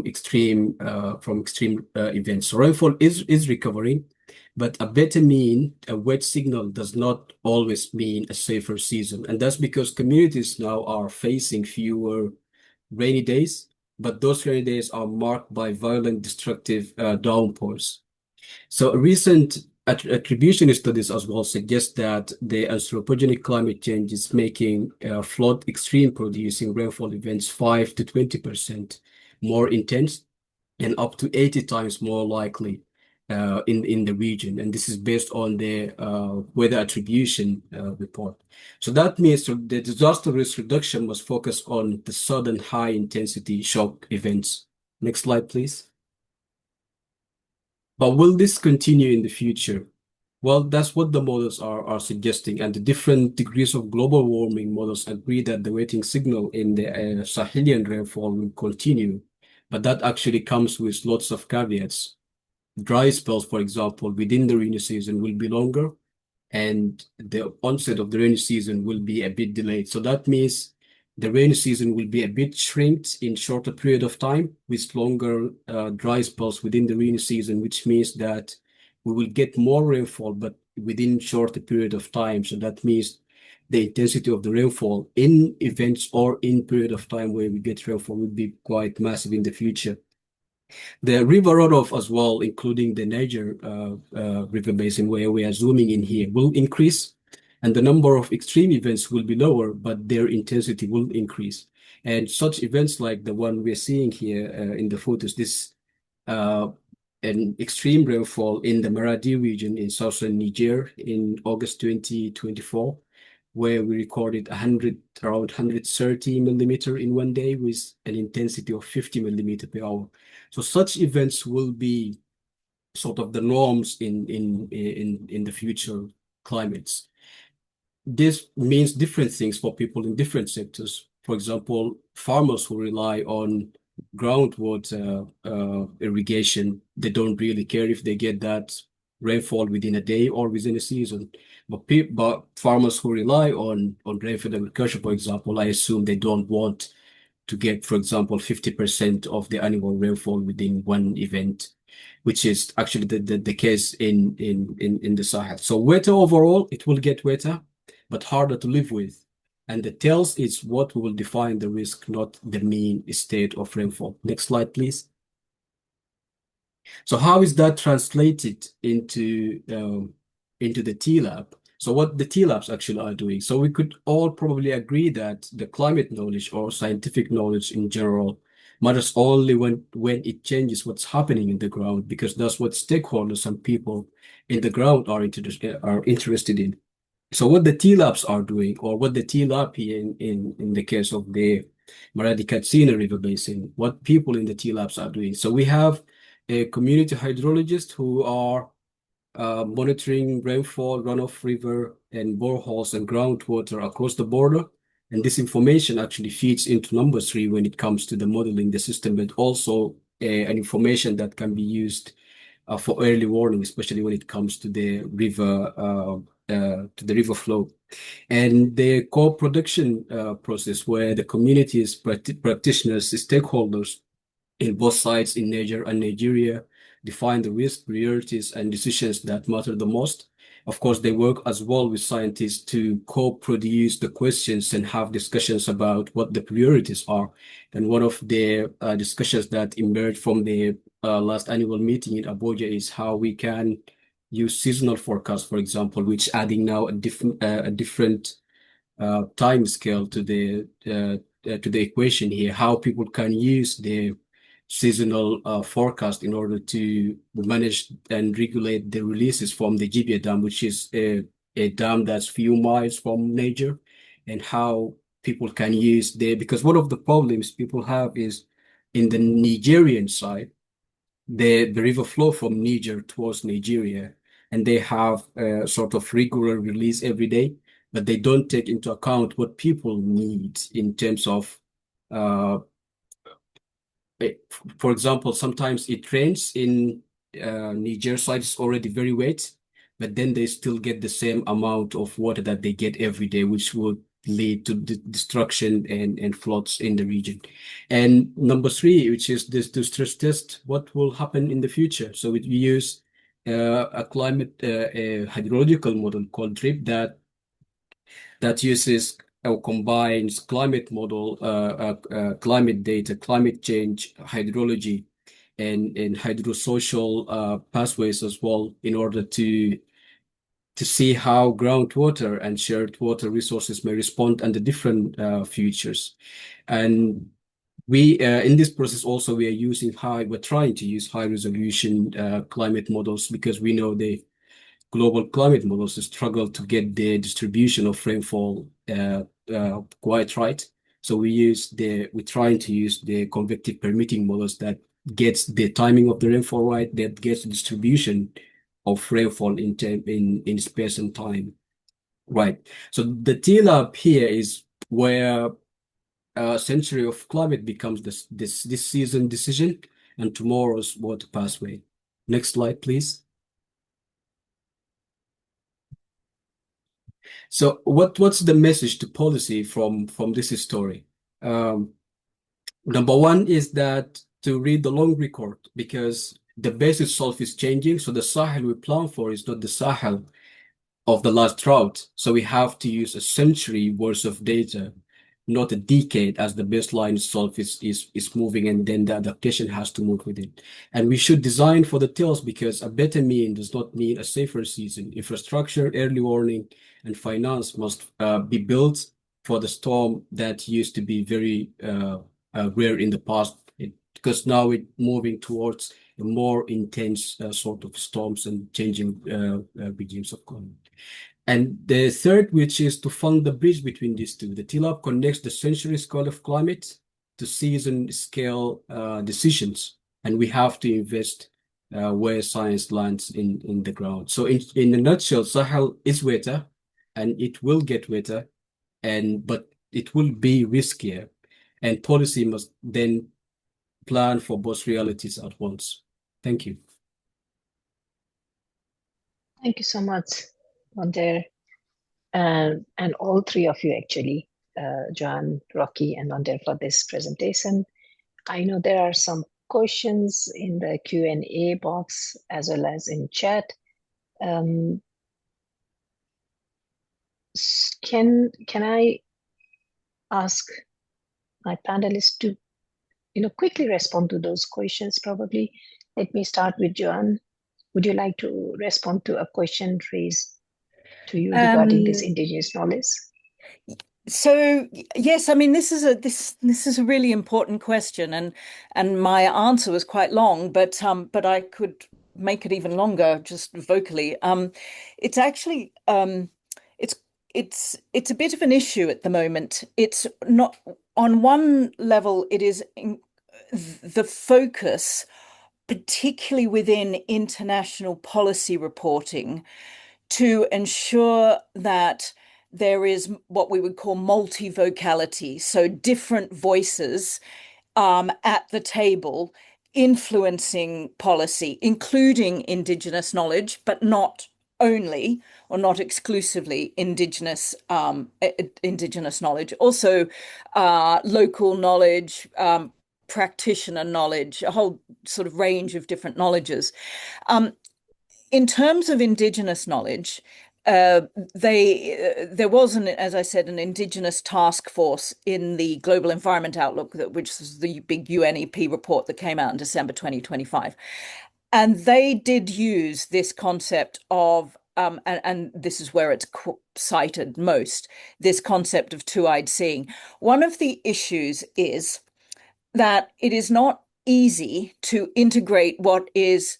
extreme events. So rainfall is recovering, but a better mean, a wet signal does not always mean a safer season. And that's because communities now are facing fewer rainy days, but those rainy days are marked by violent, destructive downpours. So recent attribution studies as well suggest that the anthropogenic climate change is making flood extreme producing rainfall events 5 to 20% more intense and up to 80 times more likely in the region. And this is based on the weather attribution report. So that means the disaster risk reduction must focus on the sudden high intensity shock events. Next slide, please. But will this continue in the future? Well, that's what the models are suggesting, and the different degrees of global warming models agree that the wetting signal in the Sahelian rainfall will continue, but that actually comes with lots of caveats. Dry spells, for example, within the rainy season will be longer, and the onset of the rainy season will be a bit delayed. So that means the rainy season will be a bit shrinked in shorter period of time with longer dry spells within the rainy season, which means that we will get more rainfall, but within shorter period of time. So that means the intensity of the rainfall in events or in period of time where we get rainfall will be quite massive in the future. The river runoff as well, including the Niger river basin where we are zooming in here, will increase, and the number of extreme events will be lower, but their intensity will increase. And such events like the one we're seeing here in the photos, this an extreme rainfall in the Maradi region in southern Niger in August 2024, where we recorded around 130 millimeter in one day with an intensity of 50 millimeter per hour. So such events will be sort of the norms in the future climates. This means different things for people in different sectors. For example, farmers who rely on groundwater irrigation, they don't really care if they get that rainfall within a day or within a season. But farmers who rely on rainfall agriculture, for example, I assume they don't want to get, for example, 50% of the annual rainfall within one event, which is actually the case in the Sahel. So wetter overall, it will get wetter, but harder to live with. And the tails is what will define the risk, not the mean state of rainfall. Next slide, please. So how is that translated into the TLAB? So what the TLABs actually are doing. So we could all probably agree that the climate knowledge or scientific knowledge in general matters only when it changes what's happening in the ground, because that's what stakeholders and people in the ground are interested in. So what the TLABs are doing, or what the TLAB here in the case of the Maradi Katsina River Basin, what people in the TLABs are doing. So we have a community hydrologist who are monitoring rainfall, runoff river, and boreholes and groundwater across the border. And this information actually feeds into number 3 when it comes to the modeling the system, but also an information that can be used for early warning, especially when it comes to the river flow. And the co-production process where the communities, practitioners, stakeholders in both sides in Niger and Nigeria define the risk, priorities, and decisions that matter the most. Of course, they work as well with scientists to co-produce the questions and have discussions about what the priorities are. And one of the discussions that emerged from the last annual meeting in Abuja is how we can use seasonal forecast, for example, which adding now a different time scale to the equation here, how people can use the seasonal forecast in order to manage and regulate the releases from the Jibia Dam, which is a dam that's few miles from Niger, and how people can use because one of the problems people have is in the Nigerian side, the river flow from Niger towards Nigeria, and they have a sort of regular release every day, but they don't take into account what people need in terms of for example, sometimes it rains in Niger side is already very wet, but then they still get the same amount of water that they get every day, which would lead to destruction and floods in the region. And number three, which is this to stress test what will happen in the future. So we use a climate a hydrological model called DRIP that uses or combines climate model, climate data, climate change, hydrology, and hydrosocial pathways as well, in order to see how groundwater and shared water resources may respond under different futures. And we in this process also we're trying to use high resolution climate models, because we know the global climate models struggle to get the distribution of rainfall quite right. So we're trying to use the convective permitting models that gets the timing of the rainfall right, that gets the distribution of rainfall in space and time right. So the TLAB here is where a century of climate becomes this season decision and tomorrow's water pathway. Next slide, please. So what's the message to policy from this story? Number one is that to read the long record, because the base itself is changing. So the Sahel we plan for is not the Sahel of the last drought. So we have to use a century worth of data, not a decade, as the baseline itself is moving, and then the adaptation has to move with it. And we should design for the tails, because a better mean does not mean a safer season. Infrastructure, early warning, and finance must be built for the storm that used to be very rare in the past, because now it's moving towards a more intense sort of storms and changing regimes of climate. And the third, which is to fund the bridge between these two. The TLAB connects the century scale of climate to season scale decisions, and we have to invest where science lands in the ground. So in a nutshell, Sahel is wetter, and it will get wetter, but it will be riskier, and policy must then plan for both realities at once. Thank you. Thank you so much, Wonder, and all three of you actually, Joan, Rocky, and Wonder, for this presentation. I know there are some questions in the Q&A box as well as in chat. Can I ask my panelists to quickly respond to those questions? Probably. Let me start with Joan. Would you like to respond to a question raised to you regarding this indigenous knowledge? So yes, I mean, this is a really important question, and my answer was quite long, but I could make it even longer just vocally. It's actually it's a bit of an issue at the moment. It's not, on one level, it is the focus, particularly within international policy reporting, to ensure that there is what we would call multivocality, so different voices at the table influencing policy, including indigenous knowledge, but not only or not exclusively indigenous knowledge, also local knowledge, practitioner knowledge, a whole sort of range of different knowledges. In terms of indigenous knowledge, there was, as I said, an indigenous task force in the Global Environment Outlook, which is the big UNEP report that came out in December 2025. And they did use this concept of, and this is where it's cited most, this concept of two-eyed seeing. One of the issues is that it is not easy to integrate what is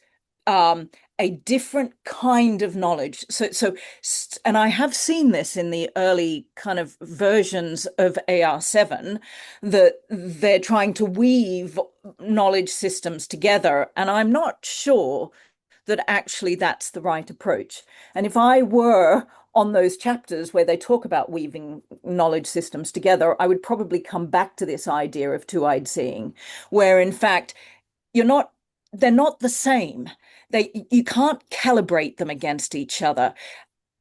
a different kind of knowledge. And I have seen this in the early kind of versions of AR7, that they're trying to weave knowledge systems together. And I'm not sure that actually that's the right approach. And if I were on those chapters where they talk about weaving knowledge systems together, I would probably come back to this idea of two-eyed seeing, where in fact, you're not they're not the same. You can't calibrate them against each other.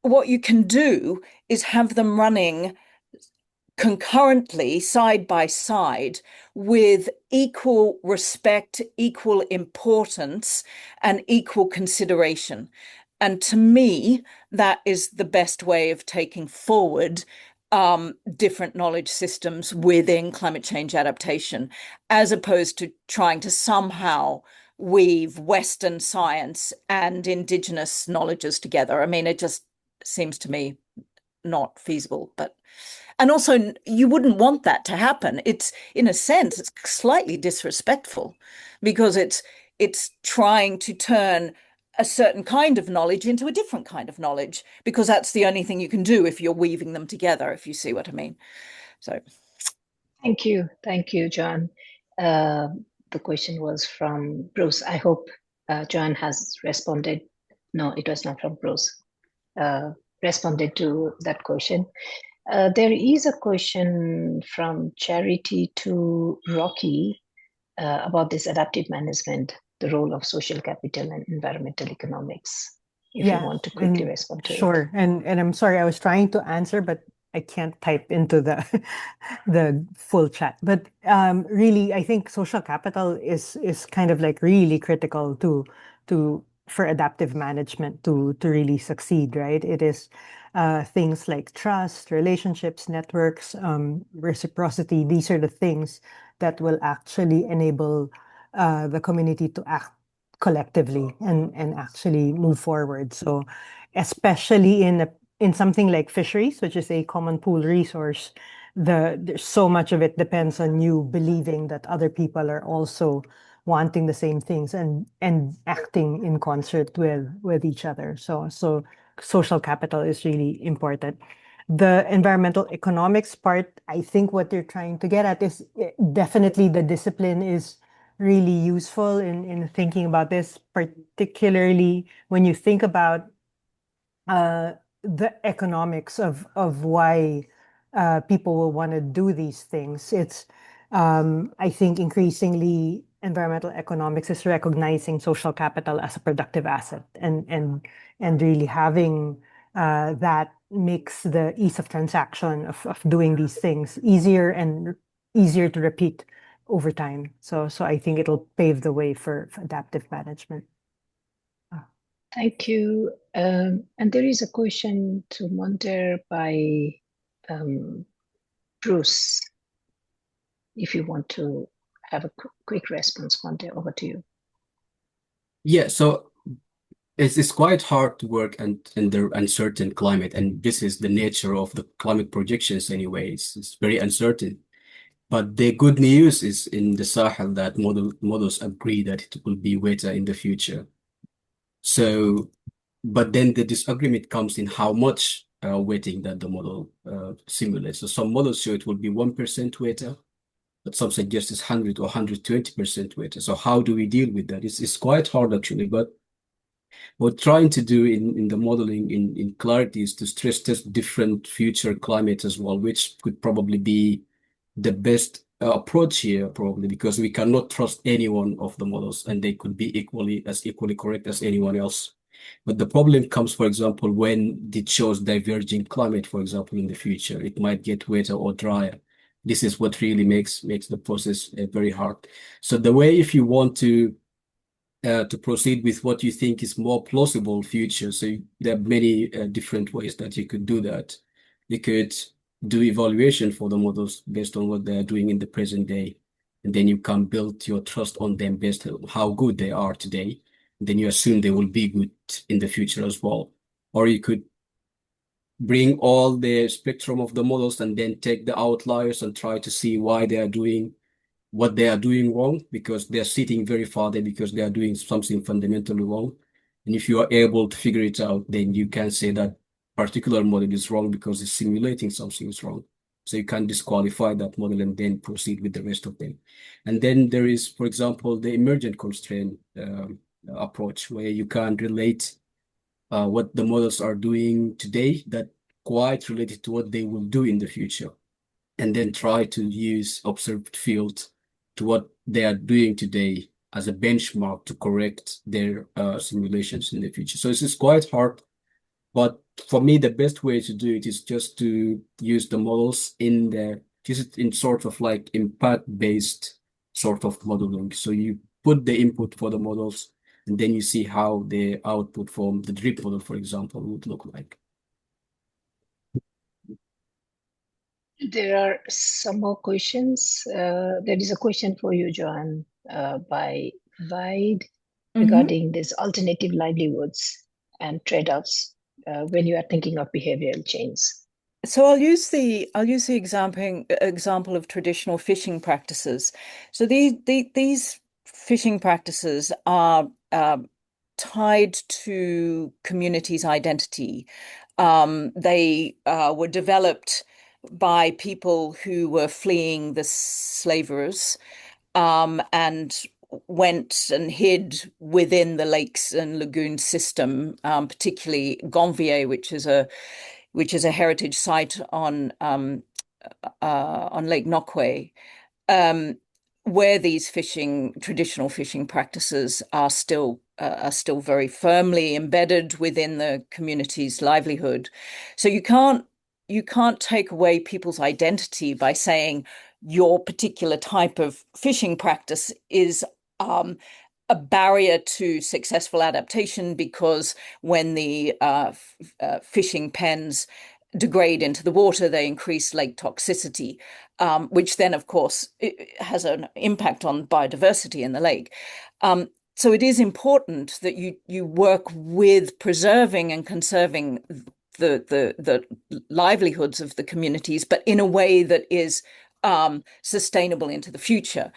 What you can do is have them running concurrently, side by side, with equal respect, equal importance, and equal consideration. And to me, that is the best way of taking forward different knowledge systems within climate change adaptation, as opposed to trying to somehow weave Western science and indigenous knowledges together. I mean, it just seems to me not feasible. And also, you wouldn't want that to happen. It's, in a sense, it's slightly disrespectful, because it's trying to turn a certain kind of knowledge into a different kind of knowledge, because that's the only thing you can do if you're weaving them together, if you see what I mean. So thank you, John. The question was from Bruce. I hope John has responded. No, it was not from Bruce. Responded to that question. There is a question from Charity to Rocky about this adaptive management, the role of social capital and environmental economics. If you want to quickly respond to it. Sure. And I'm sorry, I was trying to answer, but I can't type into the the full chat. But really, I think social capital is kind of like really critical to for adaptive management to really succeed, right? It is things like trust, relationships, networks, reciprocity. These are the things that will actually enable the community to act collectively and actually move forward. So especially in something like fisheries, which is a common pool resource, there's so much of it depends on you believing that other people are also wanting the same things and acting in concert with each other. So social capital is really important. The environmental economics part, I think what they're trying to get at is definitely the discipline is really useful in thinking about this, particularly when you think about the economics of why people will want to do these things. It's I think increasingly environmental economics is recognizing social capital as a productive asset and really having that makes the ease of transaction of doing these things easier and easier to repeat over time. So I think it'll pave the way for adaptive management. Thank you. And there is a question to Monter by Bruce. If you want to have a quick response, Monter, over to you. Yeah, so it's quite hard to work under uncertain climate, and this is the nature of the climate projections anyway. It's very uncertain. But the good news is in the Sahel that models agree that it will be wetter in the future. So, but then the disagreement comes in how much wetting that the model simulates. So some models show it will be 1% wetter, but some suggest it's 100 or 120% wetter. So how do we deal with that? It's quite hard actually, but what we're trying to do in the modeling in Clarity is to stress test different future climates as well, which could probably be the best approach here, probably because we cannot trust any one of the models and they could be equally correct as anyone else. But the problem comes, for example, when it shows diverging climate, for example, in the future, it might get wetter or drier. This is what really makes the process very hard. So the way, if you want to proceed with what you think is more plausible future, so there are many different ways that you could do that. You could do evaluation for the models based on what they are doing in the present day, and then you can build your trust on them based on how good they are today. And then you assume they will be good in the future as well. Or you could bring all the spectrum of the models and then take the outliers and try to see why they are doing what they are doing wrong, because they're sitting very far there because they are doing something fundamentally wrong. And if you are able to figure it out, then you can say that particular model is wrong because it's simulating something is wrong. So you can disqualify that model and then proceed with the rest of them. And then there is, for example, the emergent constraint approach, where you can relate what the models are doing today that quite related to what they will do in the future, and then try to use observed field to what they are doing today as a benchmark to correct their simulations in the future. So this is quite hard, but for me, the best way to do it is just to use the models just in sort of like impact-based sort of modeling. So you put the input for the models, and then you see how the output from the drip model, for example, would look like. There are some more questions. There is a question for you, Joanne, by Vide regarding this alternative livelihoods and trade-offs when you are thinking of behavioral change. So I'll use the example of traditional fishing practices. So these fishing practices are tied to communities' identity. They were developed by people who were fleeing the slavers and went and hid within the lakes and lagoon system, particularly Gonvier, which is a heritage site on Lake Nokwe, where these traditional fishing practices are still very firmly embedded within the community's livelihood. So you can't take away people's identity by saying your particular type of fishing practice is a barrier to successful adaptation, because when the fishing pens degrade into the water, they increase lake toxicity, which then, of course, it has an impact on biodiversity in the lake. So it is important that you work with preserving and conserving the livelihoods of the communities, but in a way that is sustainable into the future.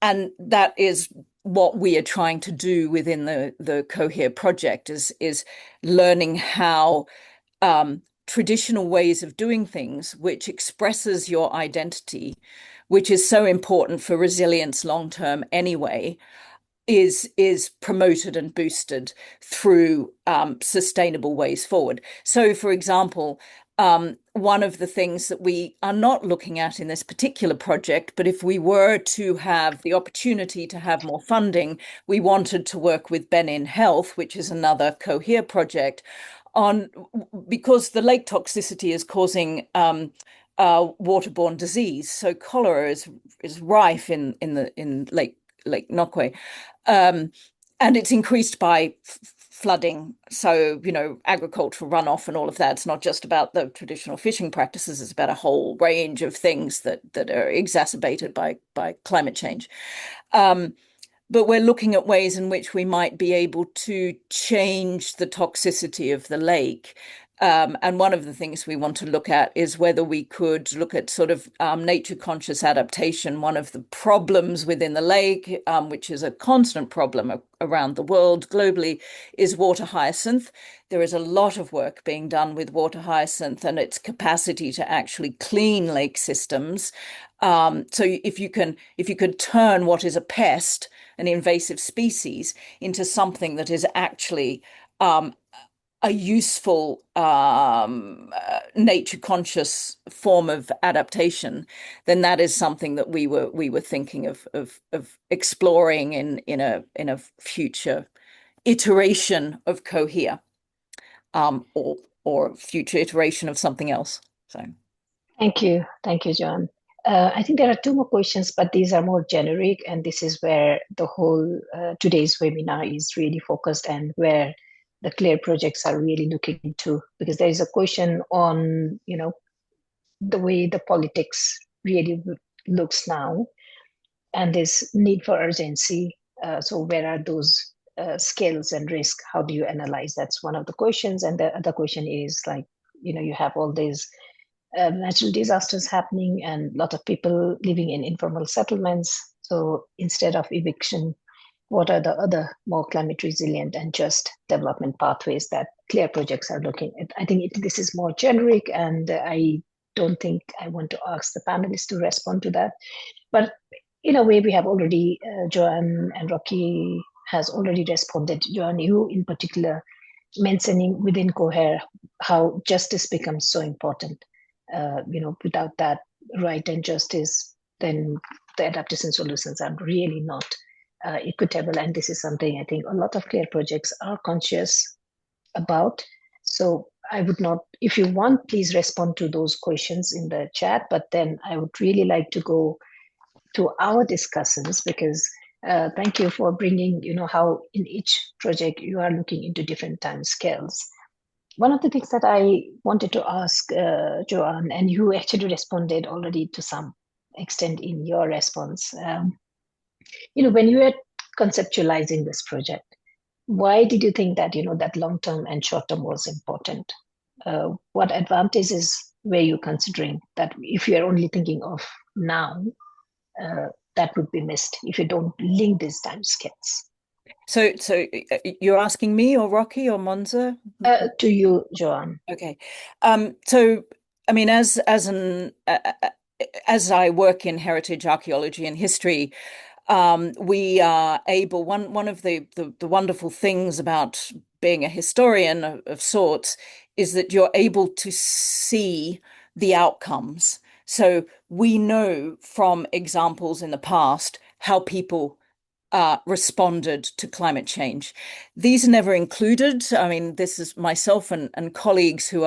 And that is what we are trying to do within the COHERE project, is learning how traditional ways of doing things, which expresses your identity, which is so important for resilience long term anyway, is promoted and boosted through sustainable ways forward. So, for example, one of the things that we are not looking at in this particular project, but if we were to have the opportunity to have more funding, we wanted to work with Benin Health, which is another COHERE project, because the lake toxicity is causing waterborne disease. So cholera is rife in Lake Nokwe. And it's increased by flooding. So, agricultural runoff and all of that. It's not just about the traditional fishing practices. It's about a whole range of things that are exacerbated by climate change. But we're looking at ways in which we might be able to change the toxicity of the lake. And one of the things we want to look at is whether we could look at sort of nature conscious adaptation. One of the problems within the lake, which is a constant problem around the world globally, is water hyacinth. There is a lot of work being done with water hyacinth and its capacity to actually clean lake systems. So if you could turn what is a pest, an invasive species, into something that is actually a useful nature conscious form of adaptation, then that is something that we were thinking of exploring in a future iteration of COHERE, or future iteration of something else. So thank you, John. I think there are two more questions, but these are more generic, and this is where the whole today's webinar is really focused, and where the CLARE projects are really looking into, because there is a question on, the way the politics really looks now, and this need for urgency. So where are those skills and risk? How do you analyze? That's one of the questions. And the other question is like, you have all these natural disasters happening and a lot of people living in informal settlements. So instead of eviction, what are the other more climate resilient and just development pathways that CLARE projects are looking at? I think this is more generic, and I don't think I want to ask the panelists to respond to that. But in a way, we have already, Joanne and Rocky has already responded. Joanne, you in particular, mentioning within COHERE how justice becomes so important. Without that right and justice, then the adaptation solutions are really not equitable. And this is something I think a lot of CLARE projects are conscious about. So I would not, if you want, please respond to those questions in the chat, but then I would really like to go to our discussions, because thank you for bringing, how in each project you are looking into different time scales. One of the things that I wanted to ask Joanne, and you actually responded already to some extent in your response, when you were conceptualizing this project, why did you think that, that long-term and short-term was important? What advantages were you considering that if you're only thinking of now, that would be missed if you don't link these time scales? So you're asking me or Rocky or Monza? To you, Joanne. Okay. So, I mean, as I work in heritage archaeology and history, we are able, one of the wonderful things about being a historian of sorts is that you're able to see the outcomes. So we know from examples in the past how people responded to climate change. These are never included. I mean, this is myself and colleagues who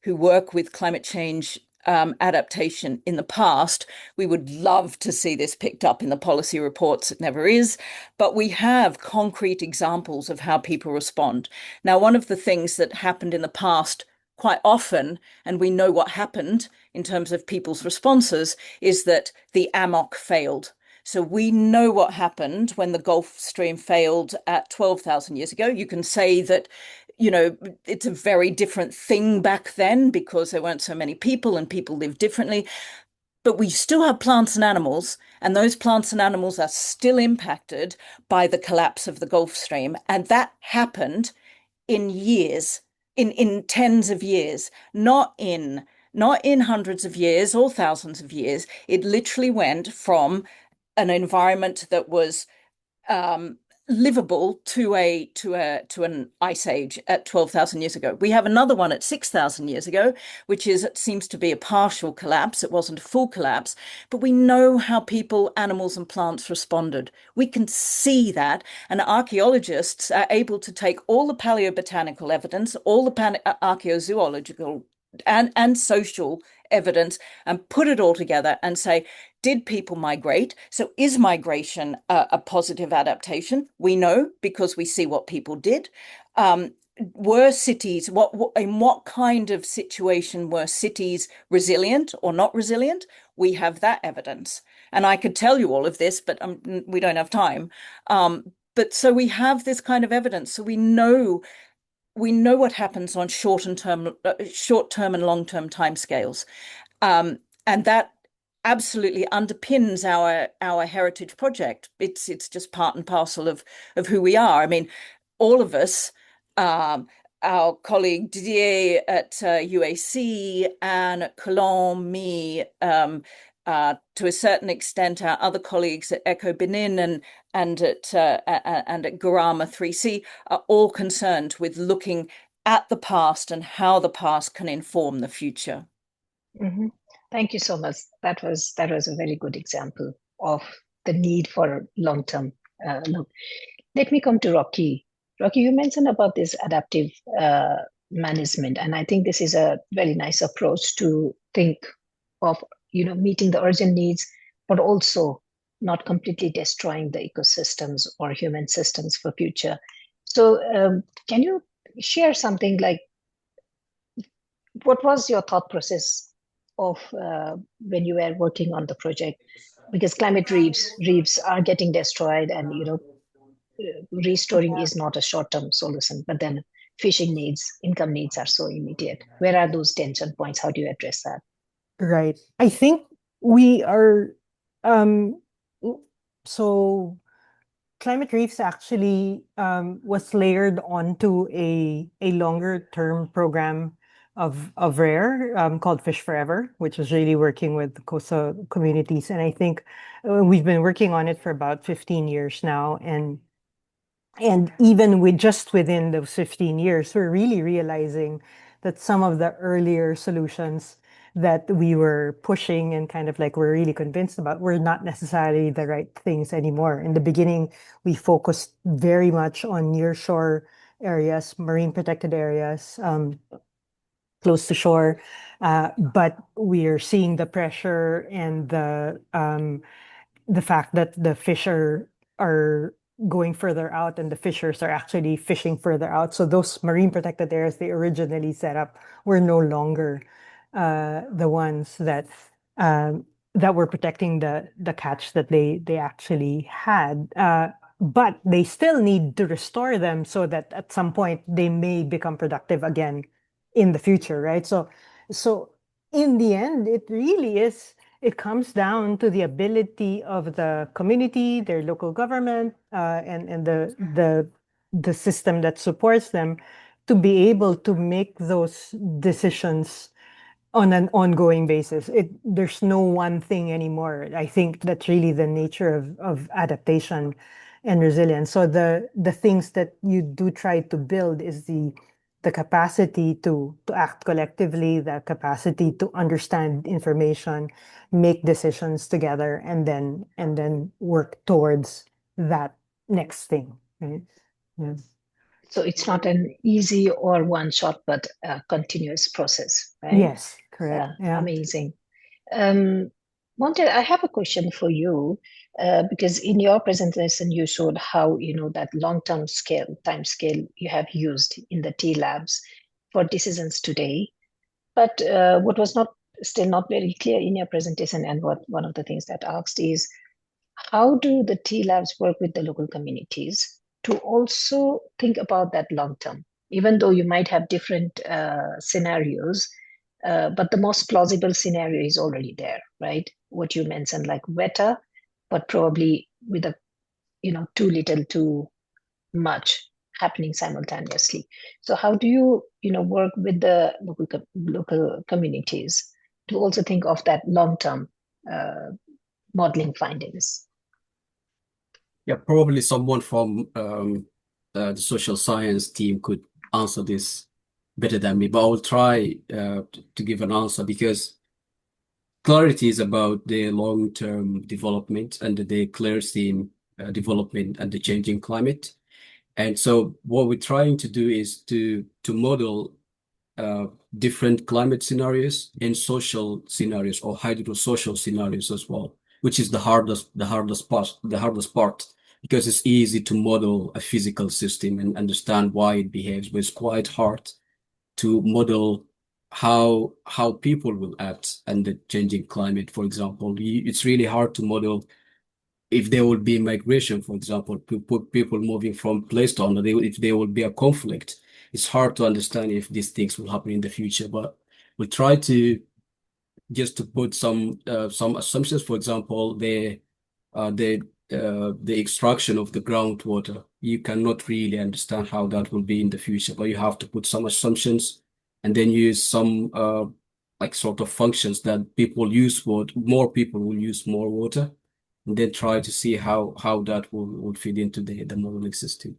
work with climate change adaptation in the past. We would love to see this picked up in the policy reports. It never is, but we have concrete examples of how people respond. Now, one of the things that happened in the past quite often, and we know what happened in terms of people's responses, is that the AMOC failed. So we know what happened when the Gulf Stream failed at 12,000 years ago. You can say that, it's a very different thing back then because there weren't so many people and people lived differently. But we still have plants and animals, and those plants and animals are still impacted by the collapse of the Gulf Stream. And that happened in years, in tens of years, not in hundreds of years or thousands of years. It literally went from an environment that was livable to an ice age at 12,000 years ago. We have another one at 6,000 years ago, which seems to be a partial collapse. It wasn't a full collapse, but we know how people, animals, and plants responded. We can see that, and archaeologists are able to take all the paleobotanical evidence, all the archaeozoological and social evidence, and put it all together and say, did people migrate? So is migration a positive adaptation? We know because we see what people did. Were cities, in what kind of situation were cities resilient or not resilient? We have that evidence. And I could tell you all of this, but we don't have time. But so we have this kind of evidence. So we know what happens on short-term and long-term timescales, and that absolutely underpins our heritage project. It's just part and parcel of who we are. I mean, all of us, our colleague Didier at UAC, Anne at Cologne, me, to a certain extent, our other colleagues at Echo Benin and at Garama 3C are all concerned with looking at the past and how the past can inform the future. Mm-hmm. Thank you so much. That was a very good example of the need for long-term look. Let me come to Rocky. Rocky, you mentioned about this adaptive management, and I think this is a very nice approach to think of meeting the urgent needs, but also not completely destroying the ecosystems or human systems for future. So can you share something like what was your thought process of when you were working on the project? Because climate reefs are getting destroyed, and restoring is not a short-term solution, but then fishing needs, income needs are so immediate. Where are those tension points? How do you address that? Right. I think we are, so climate reefs actually was layered onto a longer term program of RARE called Fish Forever, which is really working with coastal communities. And I think we've been working on it for about 15 years now. And even within those 15 years, we're really realizing that some of the earlier solutions that we were pushing and kind of like we're really convinced about were not necessarily the right things anymore. In the beginning, we focused very much on nearshore areas, marine protected areas, close to shore, but we are seeing the pressure and the fact that the fish are going further out and the fishers are actually fishing further out. So those marine protected areas they originally set up were no longer the ones that were protecting the catch that they actually had. But they still need to restore them so that at some point they may become productive again in the future, right? So in the end, it really is, it comes down to the ability of the community, their local government, and the system that supports them to be able to make those decisions on an ongoing basis. There's no one thing anymore. I think that's really the nature of adaptation and resilience. So the things that you do try to build is the capacity to act collectively, the capacity to understand information, make decisions together, and then work towards that next thing. Right? Yes. So it's not an easy or one shot, but a continuous process, right? Yes, correct. Yeah. Amazing. Monte, I have a question for you, because in your presentation, you showed how, that long-term time scale you have used in the T labs for decisions today. But what was still not very clear in your presentation, and what one of the things that asked is, how do the T labs work with the local communities to also think about that long term, even though you might have different scenarios, but the most plausible scenario is already there, right? What you mentioned, like wetter, but probably with a too little, too much happening simultaneously. So how do you work with the local communities to also think of that long term modeling findings? Yeah, probably someone from the social science team could answer this better than me, but I will try to give an answer, because clarity is about the long-term development and the CLARE theme development and the changing climate. And so what we're trying to do is to model different climate scenarios and social scenarios, or hydrosocial scenarios as well, which is the hardest part, because it's easy to model a physical system and understand why it behaves, but it's quite hard to model how people will act and the changing climate. For example, it's really hard to model if there will be migration, for example, people moving from place to another, if there will be a conflict. It's hard to understand if these things will happen in the future, but we'll try to just to put some assumptions. For example, the extraction of the groundwater. You cannot really understand how that will be in the future, but you have to put some assumptions and then use some like sort of functions that more people will use more water, and then try to see how that will fit into the modeling system.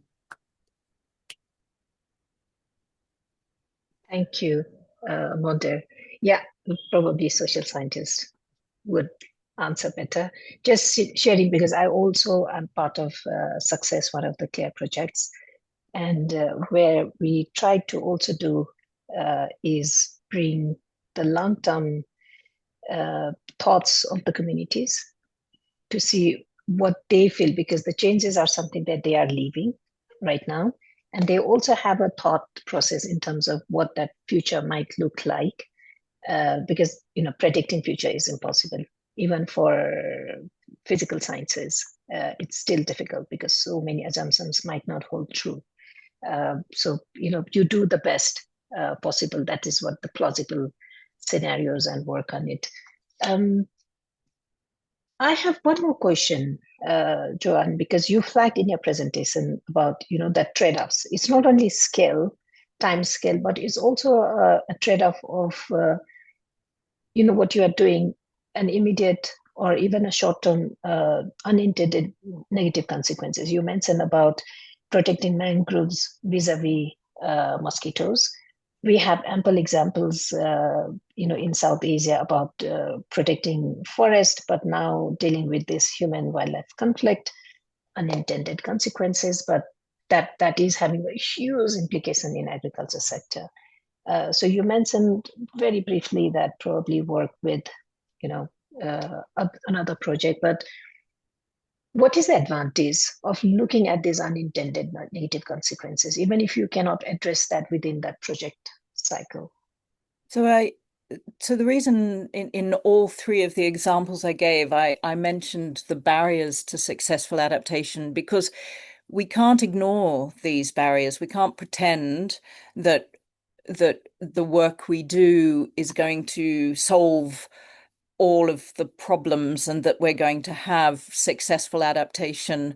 Thank you, Monte. Yeah, probably social scientists would answer better. Just sharing, because I also am part of Success, one of the CLARE projects, and where we try to also do is bring the long-term thoughts of the communities to see what they feel, because the changes are something that they are leaving right now. And they also have a thought process in terms of what that future might look like, because predicting future is impossible. Even for physical sciences, it's still difficult because so many assumptions might not hold true. So you do the best possible. That is what the plausible scenarios, and work on it. I have one more question, Joanne, because you flagged in your presentation about that trade-offs. It's not only time scale, but it's also a trade-off of what you are doing, an immediate or even a short-term unintended negative consequences. You mentioned about protecting mangroves vis-a-vis mosquitoes. we have ample examples, in South Asia about protecting forest, but now dealing with this human-wildlife conflict, unintended consequences, but that is having a huge implication in agriculture sector. So you mentioned very briefly that probably work with, another project, but what is the advantage of looking at these unintended negative consequences, even if you cannot address that within that project cycle? So the reason in all three of the examples I gave, I mentioned the barriers to successful adaptation, because we can't ignore these barriers. We can't pretend that the work we do is going to solve all of the problems and that we're going to have successful adaptation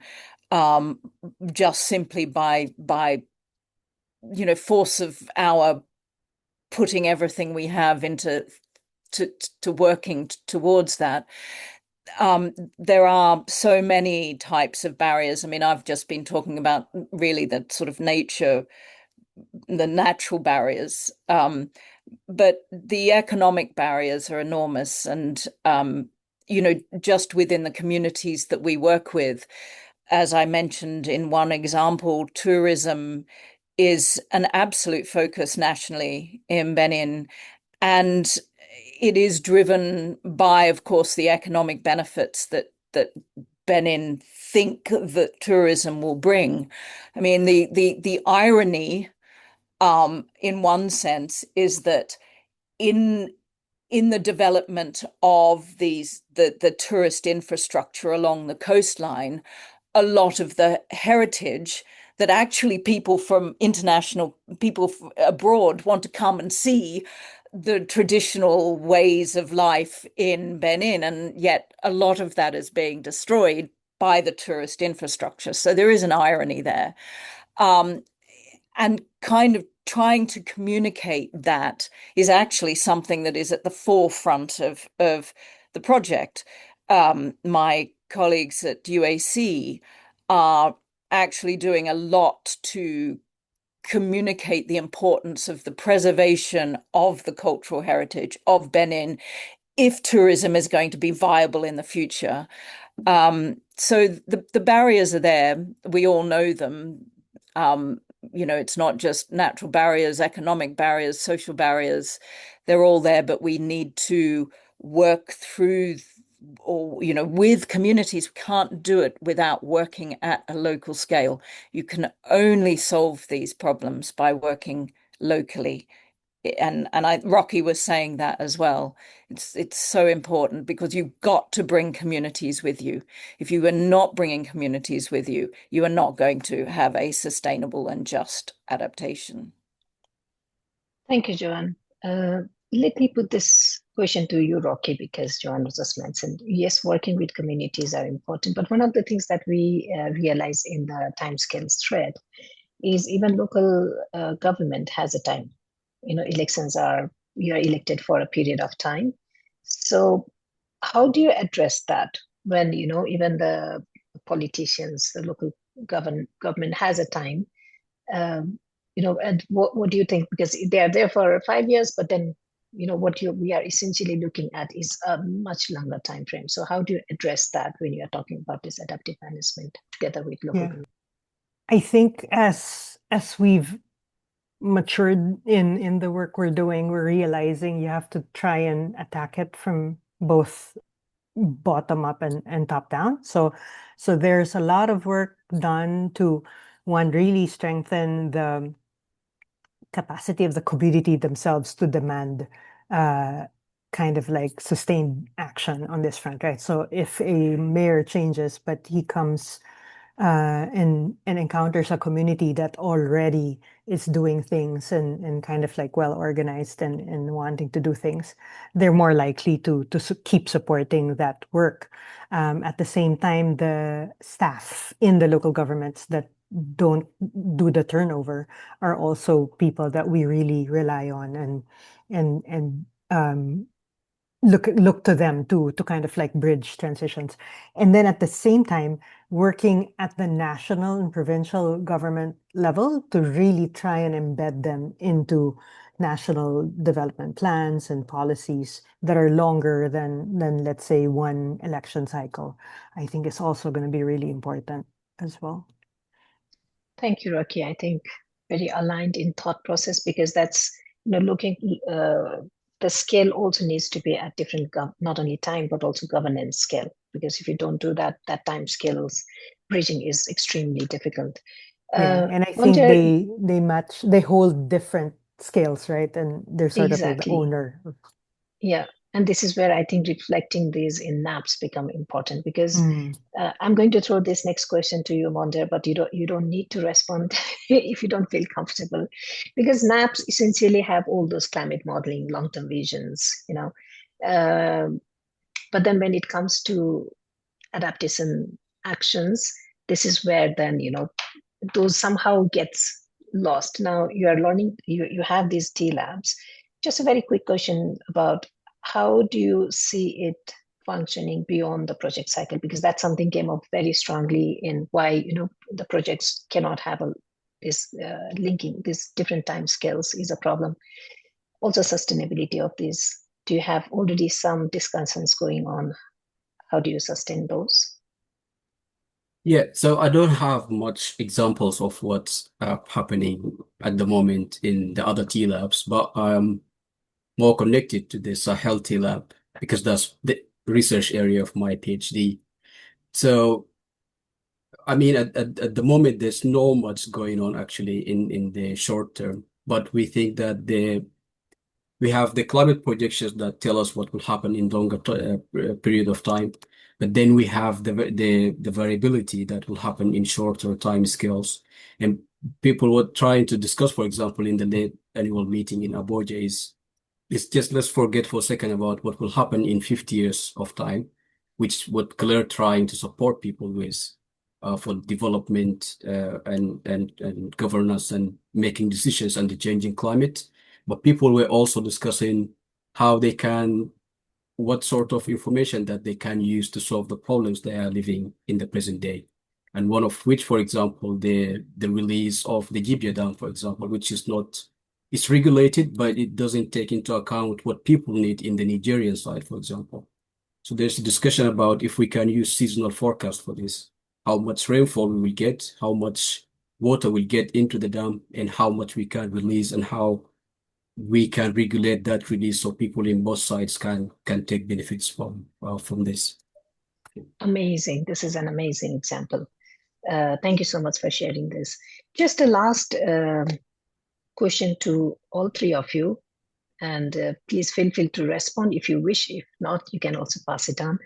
just simply by force of our putting everything we have into to working towards that. There are so many types of barriers. I mean, I've just been talking about really the sort of nature, the natural barriers, but the economic barriers are enormous. And, just within the communities that we work with, as I mentioned in one example, tourism is an absolute focus nationally in Benin. And it is driven by, of course, the economic benefits that Benin think that tourism will bring. I mean, the irony, in one sense, is that in the development of the tourist infrastructure along the coastline, a lot of the heritage that actually people abroad want to come and see the traditional ways of life in Benin, and yet a lot of that is being destroyed by the tourist infrastructure. So there is an irony there. And kind of trying to communicate that is actually something that is at the forefront of the project. My colleagues at UAC are actually doing a lot to communicate the importance of the preservation of the cultural heritage of Benin if tourism is going to be viable in the future. So the barriers are there. We all know them. It's not just natural barriers, economic barriers, social barriers. They're all there, but we need to work through with communities. We can't do it without working at a local scale. You can only solve these problems by working locally. And Rocky was saying that as well. It's so important because you've got to bring communities with you. If you are not bringing communities with you, you are not going to have a sustainable and just adaptation. Thank you, Joanne. Let me put this question to you, Rocky, because Joanne just mentioned, yes, working with communities are important, but one of the things that we realize in the timescales thread is even local government has a time. Elections you're elected for a period of time. So how do you address that when, even the politicians, the local government has a time? And what do you think? Because they are there for 5 years, but then, what we are essentially looking at is a much longer time frame. So how do you address that when you are talking about this adaptive management together with local government? I think as we've matured in the work we're doing, we're realizing you have to try and attack it from both bottom up and top down. So there's a lot of work done to, one, really strengthen the capacity of the community themselves to demand kind of like sustained action on this front, right? So if a mayor changes, but he comes and encounters a community that already is doing things and kind of like well organized and wanting to do things, they're more likely to keep supporting that work. At the same time, the staff in the local governments that don't do the turnover are also people that we really rely on and look to them to kind of like bridge transitions. And then at the same time, working at the national and provincial government level to really try and embed them into national development plans and policies that are longer than let's say one election cycle, I think is also going to be really important as well. Thank you, Rocky. I think very aligned in thought process, because that's, looking, the scale also needs to be at different, not only time, but also governance scale. Because if you don't do that, that time scales bridging is extremely difficult. Yeah, and I think they hold different scales, right? And they're sort of like the Exactly. owner. Yeah, and this is where I think reflecting these in NAPs become important, because I'm going to throw this next question to you, Monda, but you don't need to respond if you don't feel comfortable, because NAPs essentially have all those climate modeling, long-term visions, but then when it comes to adaptation actions, this is where then those somehow gets lost. Now you are learning, you have these T labs. Just a very quick question about how do you see it functioning beyond the project cycle? Because that's something came up very strongly in why the projects cannot have this linking, these different time scales is a problem. Also sustainability of these. Do you have already some discussions going on? How do you sustain those? Yeah, so I don't have much examples of what's happening at the moment in the other T labs, but I'm more connected to the Sahel T lab because that's the research area of my PhD. So, I mean, at the moment, there's no much going on actually in the short term, but we think that we have the climate projections that tell us what will happen in longer period of time. But then we have the variability that will happen in shorter time scales. And people were trying to discuss, for example, in the late annual meeting in Abuja is just let's forget for a second about what will happen in 50 years of time, which what CLARE trying to support people with for development and governance and making decisions on the changing climate. But people were also discussing how they can what sort of information that they can use to solve the problems they are living in the present day. And one of which, for example, the release of the Gibia Dam, for example, which is not, it's regulated, but it doesn't take into account what people need in the Nigerian side, for example. So there's a discussion about if we can use seasonal forecast for this, how much rainfall we will get, how much water will get into the dam, and how much we can release and how we can regulate that release so people in both sides can take benefits from this. Amazing. This is an amazing example. Thank you so much for sharing this. Just a last question to all three of you, and please feel free to respond if you wish. If not, you can also pass it on.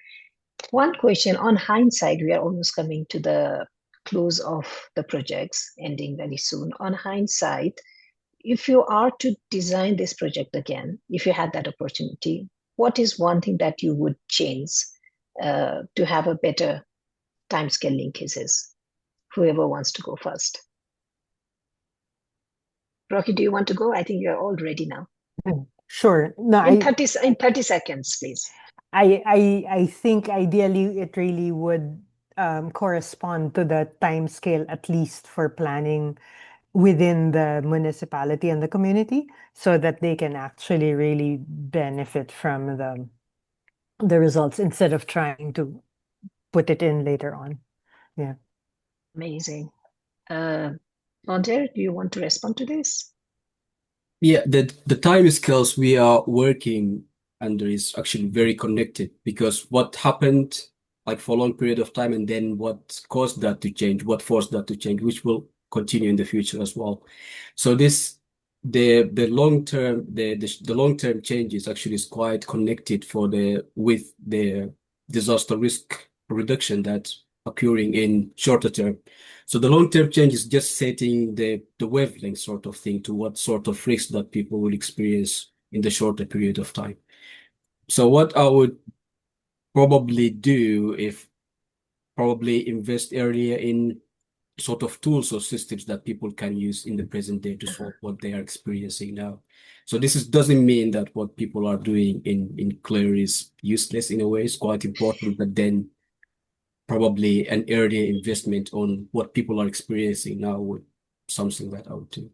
One question on hindsight, we are almost coming to the close of the projects, ending very soon. On hindsight, if you are to design this project again, if you had that opportunity, what is one thing that you would change to have a better timescale linkages? Whoever wants to go first. Rocky, do you want to go? I think you're all ready now. Sure. No, in 30 seconds, please. I think ideally it really would correspond to the time scale, at least for planning within the municipality and the community, so that they can actually really benefit from the results instead of trying to put it in later on. Yeah. Amazing. Monter, do you want to respond to this? Yeah, the time scales we are working under is actually very connected, because what happened like for a long period of time and then what caused that to change, what forced that to change, which will continue in the future as well. So the long-term changes actually is quite connected with the disaster risk reduction that's occurring in shorter term. So the long-term change is just setting the wavelength sort of thing to what sort of risk that people will experience in the shorter period of time. So what I would probably do if probably invest earlier in sort of tools or systems that people can use in the present day to solve what they are experiencing now. So this doesn't mean that what people are doing in CLARE is useless in a way. It's quite important, but then probably an earlier investment on what people are experiencing now would something that I would do.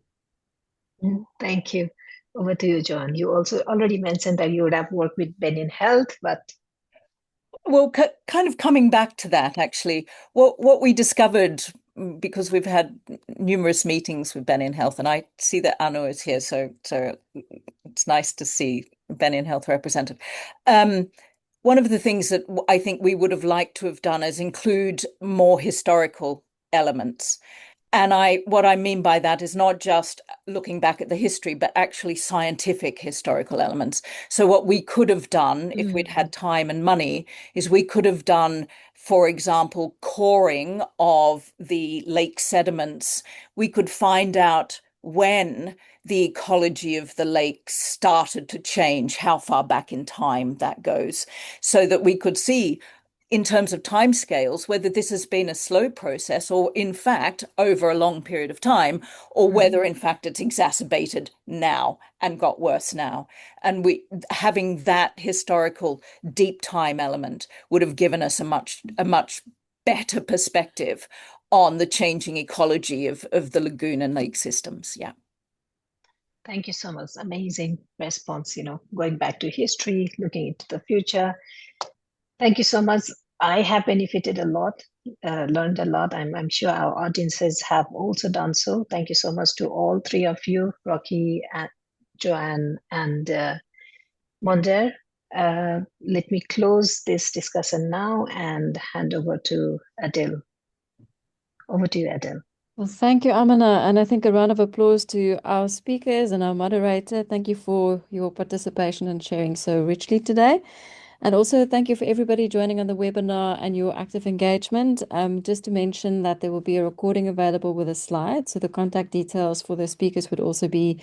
Thank you. Over to you, John. You also already mentioned that you would have worked with Benin Health, but Well, kind of coming back to that, actually, what we discovered, because we've had numerous meetings with Benin Health, and I see that Anu is here, so it's nice to see Benin Health represented. One of the things that I think we would have liked to have done is include more historical elements. And what I mean by that is not just looking back at the history, but actually scientific historical elements. So what we could have done if we'd had time and money is we could have done, for example, coring of the lake sediments. We could find out when the ecology of the lake started to change, how far back in time that goes, so that we could see in terms of timescales, whether this has been a slow process or in fact over a long period of time, or whether in fact it's exacerbated now and got worse now. And having that historical deep time element would have given us a much better perspective on the changing ecology of the lagoon and lake systems. Yeah. thank you so much. Amazing response, going back to history, looking into the future. Thank you so much. I have benefited a lot, learned a lot. I'm sure our audiences have also done so. Thank you so much to all three of you, Rocky, Joanne, and Monder. Let me close this discussion now and hand over to Adele. Over to you, Adele. Well, thank you, Amina. And I think a round of applause to our speakers and our moderator. Thank you for your participation and sharing so richly today. And also thank you for everybody joining on the webinar and your active engagement. Just to mention that there will be a recording available with a slide. So the contact details for the speakers would also be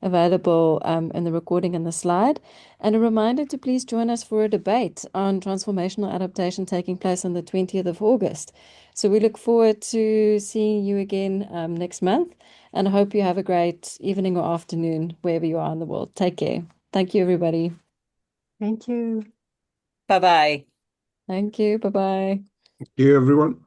available in the recording and the slide. And a reminder to please join us for a debate on transformational adaptation taking place on the 20th of August. So we look forward to seeing you again next month, and I hope you have a great evening or afternoon wherever you are in the world. Take care. Thank you, everybody. Thank you. Bye-bye. Thank you. Bye-bye. Thank you, everyone.